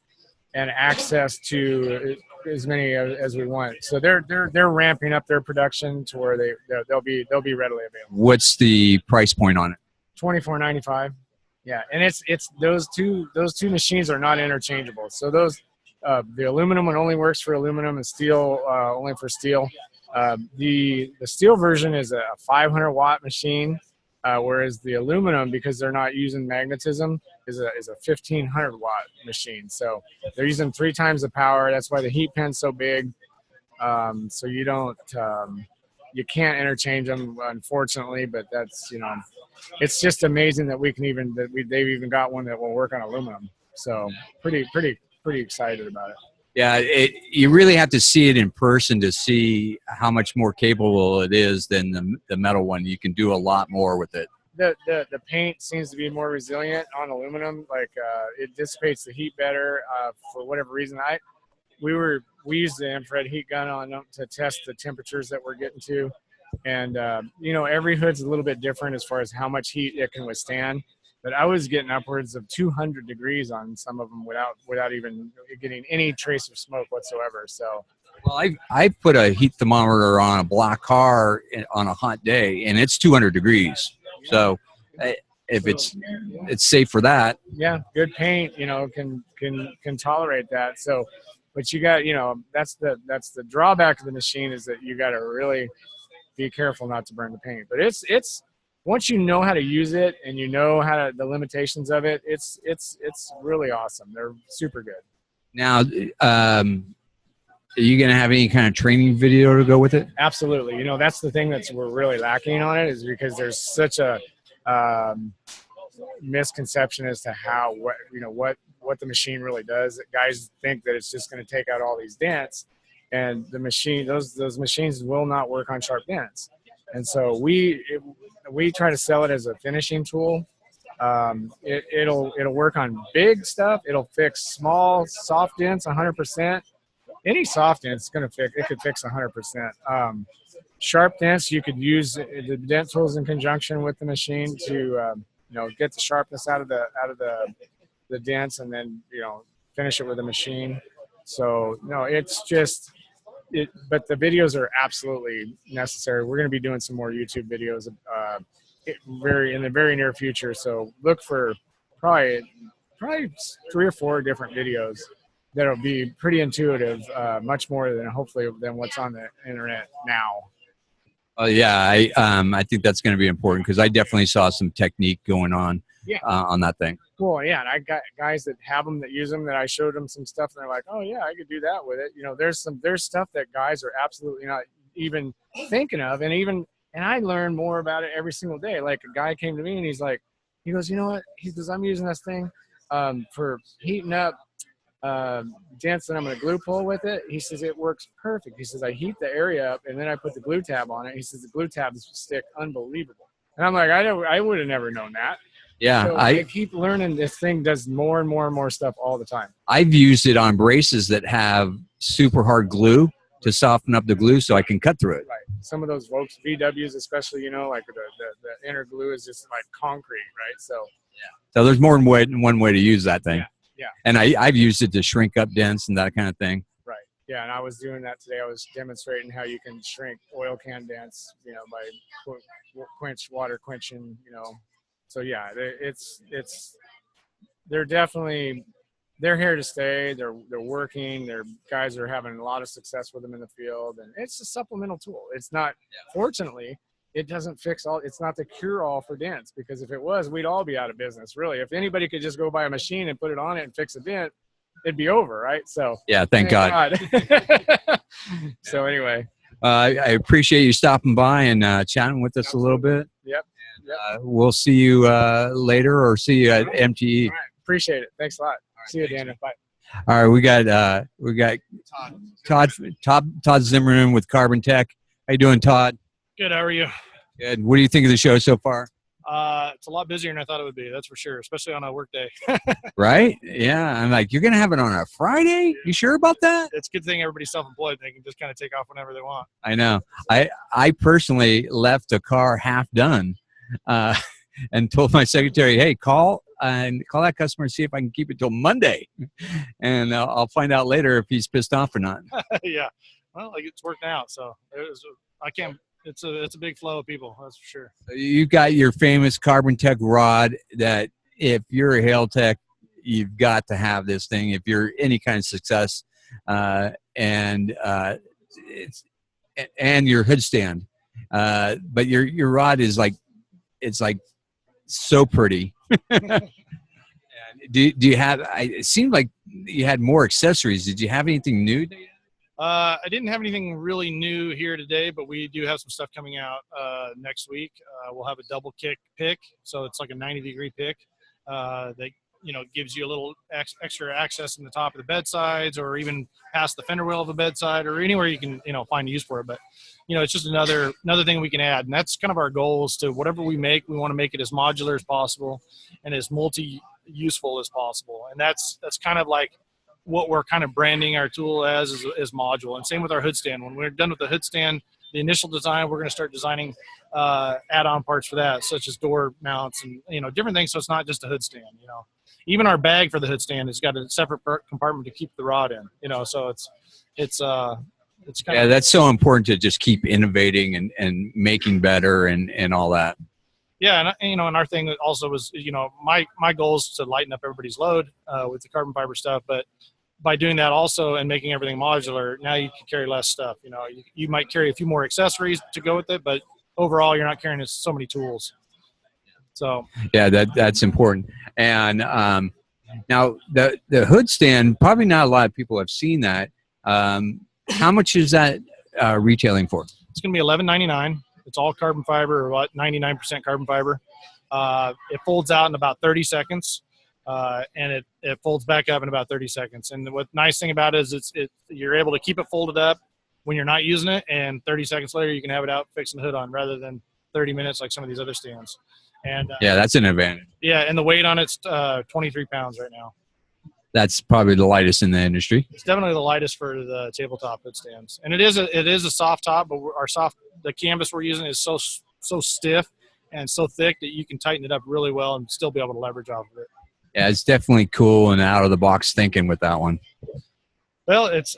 and access to as many as we want. So they're ramping up their production to where they'll be readily available. What's the price point on it? $24.95. Yeah, and it's those two machines are not interchangeable. So those the aluminum one only works for aluminum, and steel only for steel. The steel version is a 500 watt machine, whereas the aluminum, because they're not using magnetism, is a 1500 watt machine. So they're using 3 times the power. That's why the heat pen's so big. So you don't you can't interchange them, unfortunately. But that's, you know, it's just amazing that they've even got one that will work on aluminum. So pretty excited about it. Yeah, you really have to see it in person to see how much more capable it is than the metal one. You can do a lot more with it. The paint seems to be more resilient on aluminum. Like it dissipates the heat better for whatever reason. We used the infrared heat gun on them to test the temperatures that we're getting to, and you know, every hood's a little bit different as far as how much heat it can withstand. But I was getting upwards of 200 degrees on some of them without even getting any trace of smoke whatsoever. So, well, I put a heat thermometer on a black car on a hot day, and it's 200 degrees. So, if it's safe for that. Yeah, good paint, you know, can tolerate that. So, but you got, you know, that's the drawback of the machine, is that you got to really be careful not to burn the paint. But it's once you know how to use it and you know the limitations of it, it's really awesome. They're super good. Now, are you going to have any kind of training video to go with it? Absolutely. You know, that's the thing we're really lacking on it, is because there's such a misconception as to what the machine really does. That guys think that it's just going to take out all these dents, and the machine, those machines will not work on sharp dents. And so we try to sell it as a finishing tool. It'll work on big stuff. It'll fix small soft dents 100%. Any soft dent it could fix 100%. Sharp dents, you could use the dent tools in conjunction with the machine to you know, get the sharpness out of the dents, and then, you know, finish it with a machine. So no, it's just but the videos are absolutely necessary. We're going to be doing some more YouTube videos in the very near future. So look for probably 3 or 4 different videos that'll be pretty intuitive, much more than what's on the internet now. Yeah, I think that's going to be important, because I definitely saw some technique going on on that thing. Well, yeah, and I got guys that have them, that use them, that I showed them some stuff, and they're like, "Oh yeah, I could do that with it." You know, there's stuff that guys are absolutely not even thinking of, and I learn more about it every single day. Like, a guy came to me and he goes, "You know what?" He goes, "I'm using this thing for heating up dents, and I'm going to glue pull with it." He says, "It works perfect." He says, "I heat the area up, and then I put the glue tab on it." He says, "The glue tabs stick unbelievable." And I'm like, I would have never known that. Yeah, so I keep learning. This thing does more and more and more stuff all the time. I've used it on braces that have super hard glue to soften up the glue so I can cut through it. Right. Some of those VWs, especially, you know, like the inner glue is just like concrete, right? So yeah. So there's more than one way to use that thing. Yeah. And I've used it to shrink up dents and that kind of thing. Right. Yeah, and I was doing that today. I was demonstrating how you can shrink oil can dents, you know, by water quenching, you know. So yeah, they're definitely, they're here to stay. They're working. Their guys are having a lot of success with them in the field, and it's a supplemental tool. It's not, fortunately, it doesn't fix all. It's not the cure-all for dents, because if it was, we'd all be out of business. Really, if anybody could just go buy a machine and put it on it and fix a dent, it'd be over, right? So yeah, thank God. So anyway, I appreciate you stopping by and chatting with us a little bit. Yep. We'll see you later, or see you at MTE. All right. Appreciate it. Thanks a lot. See you, Daniel. Bye. All right, we got Todd Zimmerman with Carbon Tech. How you doing, Todd? Good. How are you? Good. What do you think of the show so far? It's a lot busier than I thought it would be. That's for sure, especially on a work day. Right? Yeah. I'm like, you're gonna have it on a Friday? You sure about that? It's a good thing everybody's self-employed. They can just kind of take off whenever they want. I know. I personally left a car half done, and told my secretary, "Hey, call and call that customer and see if I can keep it till Monday, and I'll find out later if he's pissed off or not. Yeah. Well, like it's working out. So I can't. It's a big flow of people. That's for sure. You've got your famous Carbon Tech rod that if you're a hail tech, you've got to have this thing if you're any kind of success, and your hood stand. But your rod is like, it's like so pretty. do you have? It seemed like you had more accessories. Did you have anything new? I didn't have anything really new here today, but we do have some stuff coming out next week. We'll have a double kick pick, so it's like a 90-degree pick that gives you a little extra access in the top of the bedsides, or even past the fender well of a bedside, or anywhere you can find use for it. But it's just another thing we can add, and that's kind of our goal. Is to whatever we make, we want to make it as modular as possible and as multi-useful as possible, and that's kind of like what we're kind of branding our tool as is module. And same with our hood stand. When we're done with the hood stand, the initial design, we're going to start designing add-on parts for that, such as door mounts and different things. So it's not just a hood stand. Even our bag for the hood stand has got a separate compartment to keep the rod in. So it's kind of, that's so important to just keep innovating and making better and all that. Yeah, and our thing also was my goal is to lighten up everybody's load with the carbon fiber stuff, but by doing that also and making everything modular, now you can carry less stuff. You might carry a few more accessories to go with it, but overall you're not carrying so many tools. So yeah, that's important. And now the hood stand, probably not a lot of people have seen that. How much is that retailing for? It's going to be $11.99. It's all carbon fiber, or about 99% carbon fiber. It folds out in about 30 seconds. And it folds back up in about 30 seconds. And the nice thing about it is you're able to keep it folded up when you're not using it, and 30 seconds later you can have it out fixing the hood on, rather than 30 minutes like some of these other stands. And yeah, that's an advantage. Yeah, and the weight on it's 23 pounds right now. That's probably the lightest in the industry. It's definitely the lightest for the tabletop hood stands, and it is a soft top, but the canvas we're using is so stiff and so thick that you can tighten it up really well and still be able to leverage off of it. Yeah, it's definitely cool and out of the box thinking with that one. Well, it's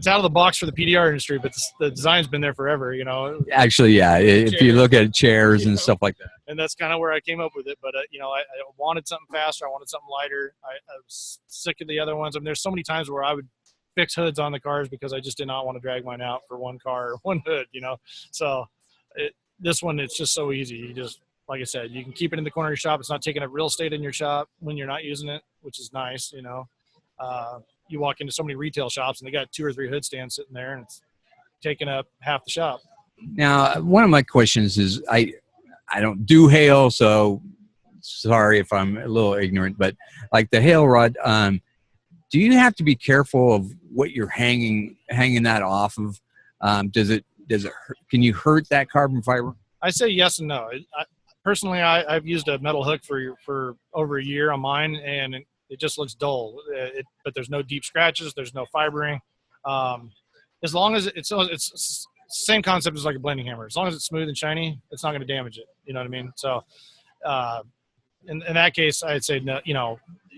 out of the box for the PDR industry, but the design's been there forever, Actually, yeah, if you look at chairs and stuff like that. And that's kind of where I came up with it. But, I wanted something faster. I wanted something lighter. I was sick of the other ones. I mean, there's so many times where I would fix hoods on the cars because I just did not want to drag mine out for one car or one hood, So this one, it's just so easy. You just, like I said, you can keep it in the corner of your shop. It's not taking up real estate in your shop when you're not using it, which is nice, You walk into so many retail shops and they got 2 or 3 hood stands sitting there, and it's taking up half the shop. Now, one of my questions is, I don't do hail, so sorry if I'm a little ignorant, but like the hail rod, do you have to be careful of what you're hanging that off of? Does it hurt? Can you hurt that carbon fiber? I say yes and no. Personally, I've used a metal hook for over a year on mine, and it just looks dull. But there's no deep scratches. There's no fibering. As long as it's the same concept as like a blending hammer. As long as it's smooth and shiny, it's not going to damage it. You know what I mean? So in that case, I'd say no.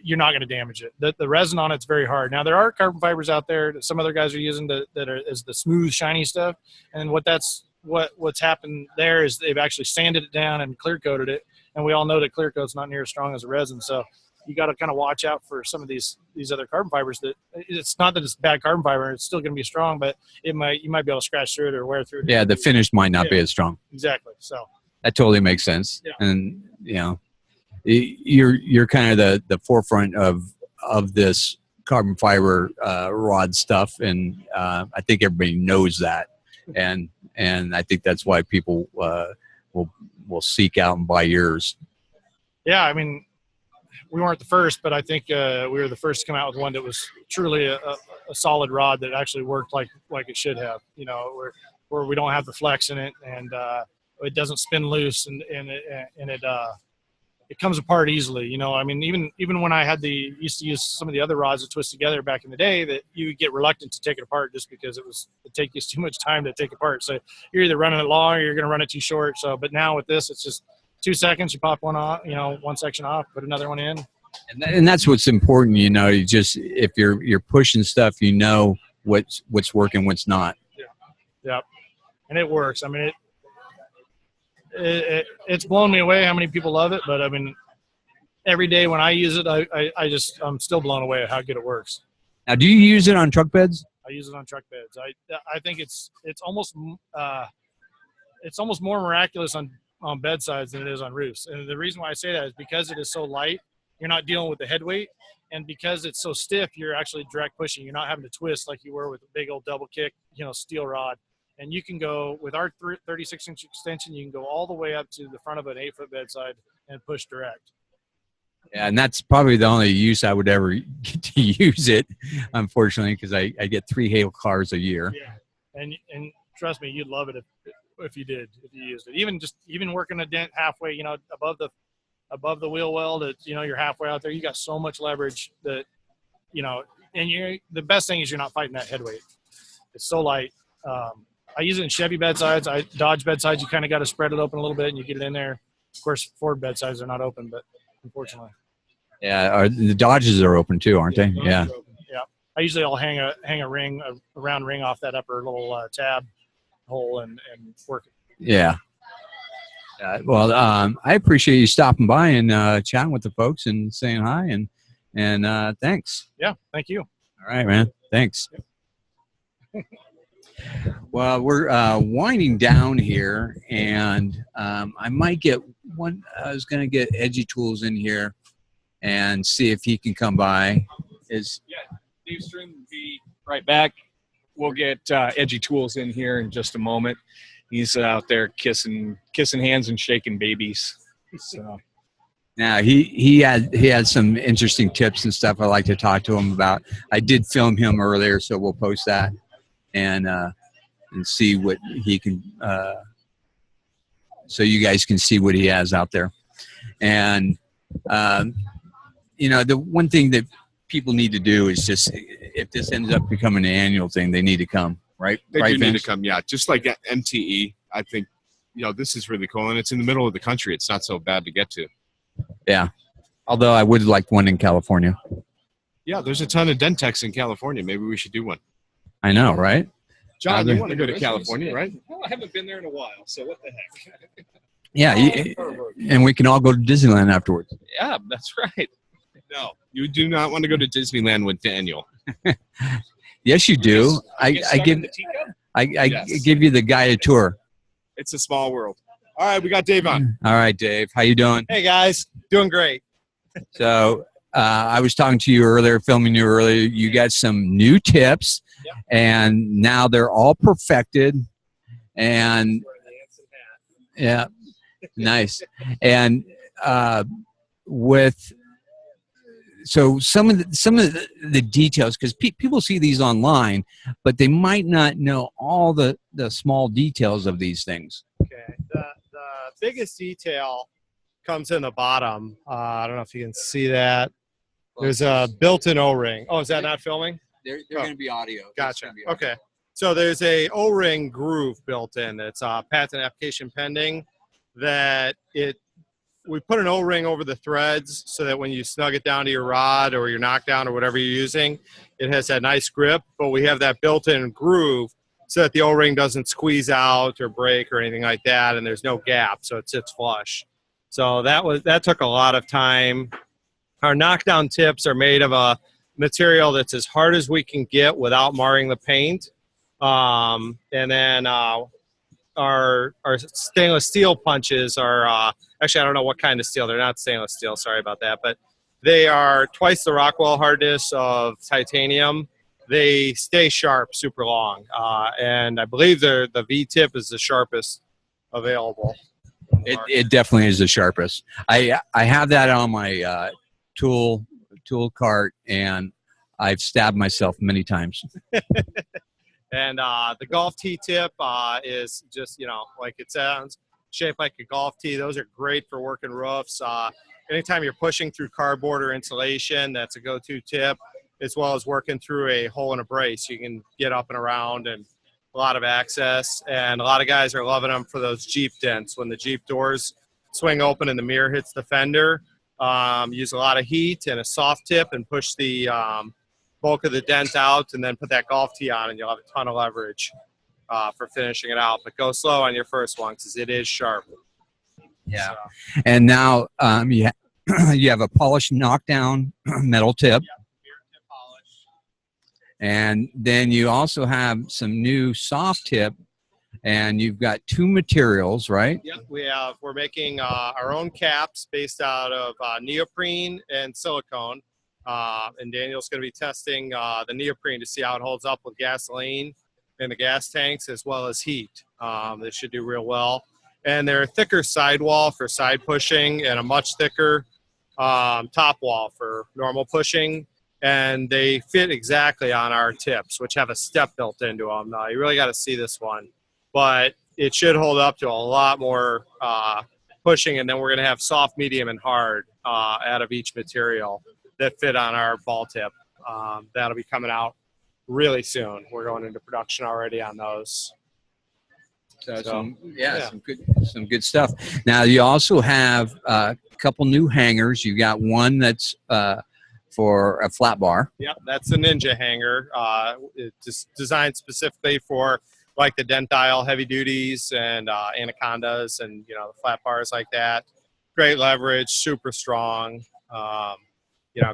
You're not going to damage it. The resin on it's very hard. Now there are carbon fibers out there that some other guys are using that is the smooth, shiny stuff, and what's happened there is they've actually sanded it down and clear coated it, and we all know that clear coat's not near as strong as a resin. So you got to kind of watch out for some of these other carbon fibers. That it's not that it's bad carbon fiber; it's still going to be strong, but you might be able to scratch through it or wear through it. Yeah, the finish might not be as strong. Exactly. So that totally makes sense. Yeah. And you're kind of the forefront of this carbon fiber rod stuff, and I think everybody knows that, and I think that's why people will seek out and buy yours. Yeah, I mean, we weren't the first, but I think we were the first to come out with one that was truly a solid rod that actually worked like it should have. Where we don't have the flex in it, and it doesn't spin loose, and it comes apart easily. I mean, even when I used to use some of the other rods to twist together back in the day, that you would get reluctant to take it apart just because it'd take you too much time to take apart. So you're either running it long or you're going to run it too short. So, but now with this, it's just 2 seconds, you pop one off, one section off, put another one in. And that's what's important, you just, if you're pushing stuff, what's working, what's not. Yep. And it works. I mean, it's blown me away how many people love it, but I mean, every day when I use it, I'm still blown away at how good it works. Now, do you use it on truck beds? I use it on truck beds. I think it's almost more miraculous on bedsides than it is on roofs. And the reason why I say that is because it is so light, you're not dealing with the head weight, and because it's so stiff, you're actually direct pushing. You're not having to twist like you were with a big old double kick, steel rod. And you can go with our 36-inch extension, you can go all the way up to the front of an 8-foot bedside and push direct. Yeah, and that's probably the only use I would ever get to use it, unfortunately, because I get 3 hail cars a year. Yeah, and trust me, you'd love it if you used it. Even working a dent halfway, above the wheel well that you're halfway out there, you got so much leverage that and the best thing is you're not fighting that head weight. It's so light. I use it in Chevy bedsides. Dodge bedsides, you kind of got to spread it open a little bit and you get it in there. Of course, Ford bedsides are not open, but unfortunately. Yeah, the Dodges are open too, aren't they? Yeah. Yeah. I usually I'll hang a round ring off that upper little tab hole and work it. Yeah. Well, I appreciate you stopping by and chatting with the folks and saying hi and thanks. Yeah, thank you. All right, man. Thanks. Well, we're winding down here, and I might get one. I was going to get Edgy Tools in here and see if he can come by. Yeah, Dave String will be right back. We'll get Edgy Tools in here in just a moment. He's out there kissing hands and shaking babies. So. Now he had some interesting tips and stuff I'd like to talk to him about. I did film him earlier, so we'll post that and see what he can. So you guys can see what he has out there. And the one thing that people need to do is just, if this ends up becoming an annual thing, they need to come. Right? They right, do need Vince? to come, yeah. Just like at MTE, I think, this is really cool. And it's in the middle of the country. It's not so bad to get to. Yeah. Although I would like one in California. Yeah, there's a ton of Dentex in California. Maybe we should do one. I know, right? John, you want to go to California, right? Well, I haven't been there in a while, so what the heck? Yeah, and we can all go to Disneyland afterwards. Yeah, that's right. No, you do not want to go to Disneyland with Daniel. Yes, you do. I give you the guided tour. It's a small world. All right, we got Dave on. All right, Dave. How you doing? Hey, guys. Doing great. So I was talking to you earlier, filming you earlier. You got some new tips, and now they're all perfected. And yeah, nice. And so some of the details, because people see these online, but they might not know all the small details of these things. Okay. The biggest detail comes in the bottom. I don't know if you can see that. There's a built-in O-ring. Oh, is that not filming? They're going to be audio. Gotcha. Okay. So there's a O-ring groove built in. It's a patent application pending that we put an O-ring over the threads so that when you snug it down to your rod or your knockdown or whatever you're using, it has that nice grip, but we have that built-in groove so that the O-ring doesn't squeeze out or break or anything like that, and there's no gap, so it sits flush. So that took a lot of time. Our knockdown tips are made of a material that's as hard as we can get without marring the paint. And then our stainless steel punches are actually, I don't know what kind of steel. They're not stainless steel. Sorry about that. But they are twice the Rockwell hardness of titanium. They stay sharp super long. And I believe the V-tip is the sharpest available. It definitely is the sharpest. I have that on my tool cart, and I've stabbed myself many times. And the golf tee tip is just, like it sounds, shaped like a golf tee. Those are great for working roofs. Anytime you're pushing through cardboard or insulation, that's a go-to tip, as well as working through a hole in a brace. You can get up and around and a lot of access. And a lot of guys are loving them for those Jeep dents when the Jeep doors swing open and the mirror hits the fender. Use a lot of heat and a soft tip and push the bulk of the dent out, and then put that golf tee on, and you'll have a ton of leverage for finishing it out. But go slow on your first one because it is sharp. Yeah. So. And now you have a polished knockdown metal tip. And then you also have some new soft tip, and you've got 2 materials, right? Yep, we're making our own caps based out of neoprene and silicone. And Daniel's going to be testing the neoprene to see how it holds up with gasoline in the gas tanks as well as heat. They should do real well. And they're a thicker sidewall for side pushing and a much thicker top wall for normal pushing. And they fit exactly on our tips, which have a step built into them. You really got to see this one. But it should hold up to a lot more pushing. And then we're going to have soft, medium, and hard out of each material that fit on our ball tip. That'll be coming out really soon. We're going into production already on those. So some good stuff. Now you also have a couple new hangers. You got one that's for a flat bar. Yep, that's a Ninja hanger. It's designed specifically for like the dent dial heavy duties and anacondas and the flat bars like that. Great leverage, super strong.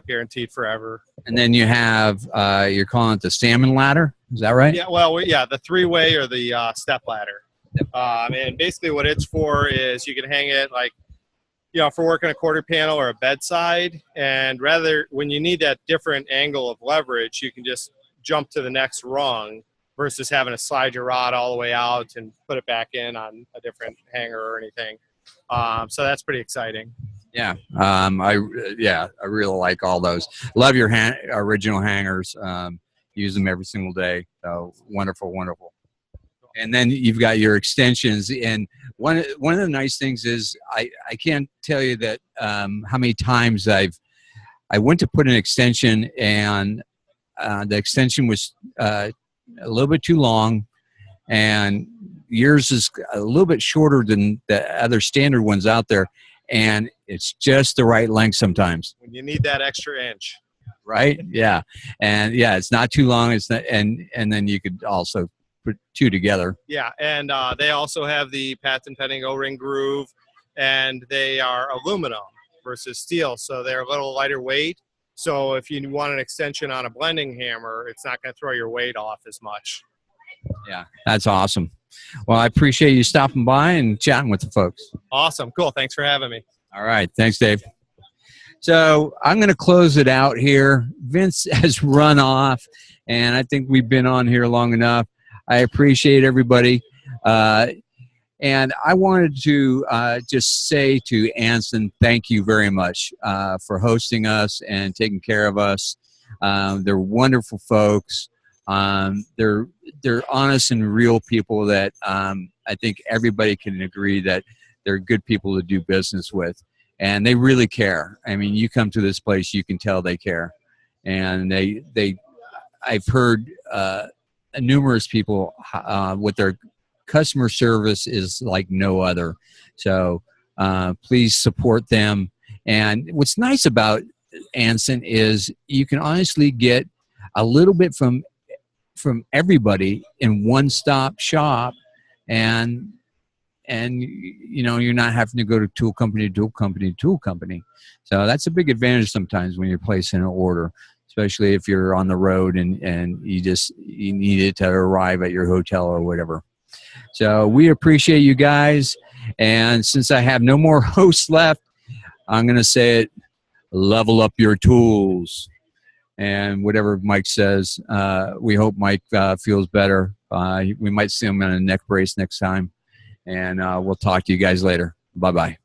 Guaranteed forever. And then you have you're calling it the salmon ladder. Is that right? Yeah. Well, the 3-way or the step ladder. And basically what it's for is you can hang it like, for working a quarter panel or a bedside. And rather, when you need that different angle of leverage, you can just jump to the next rung versus having to slide your rod all the way out and put it back in on a different hanger or anything. So that's pretty exciting. Yeah. I really like all those. Love your original hangers. Use them every single day. So wonderful, wonderful. And then you've got your extensions. And one of the nice things is I can't tell you that how many times I went to put an extension and the extension was a little bit too long, and yours is a little bit shorter than the other standard ones out there, and it's just the right length sometimes. When you need that extra inch. Right? Yeah. And it's not too long. It's not, and then you could also put 2 together. Yeah, and they also have the patent pending O-ring groove, and they are aluminum versus steel, so they're a little lighter weight. So if you want an extension on a blending hammer, it's not going to throw your weight off as much. Yeah, that's awesome. Well, I appreciate you stopping by and chatting with the folks. Awesome. Cool. Thanks for having me. All right. Thanks, Dave. So I'm going to close it out here. Vince has run off, and I think we've been on here long enough. I appreciate everybody. And I wanted to just say to Anson, thank you very much for hosting us and taking care of us. They're wonderful folks. They're honest and real people that I think everybody can agree that they're good people to do business with. And they really care. I mean, you come to this place, you can tell they care. And I've heard numerous people with their customer service is like no other. So please support them. And what's nice about Anson is you can honestly get a little bit from everybody in one-stop shop, and you're not having to go to tool company to tool company to tool company. So that's a big advantage sometimes when you're placing an order, especially if you're on the road and you need it to arrive at your hotel or whatever. So we appreciate you guys. And since I have no more hosts left, I'm going to say it, level up your tools. And whatever Mike says, we hope Mike feels better. We might see him in a neck brace next time. And we'll talk to you guys later. Bye-bye.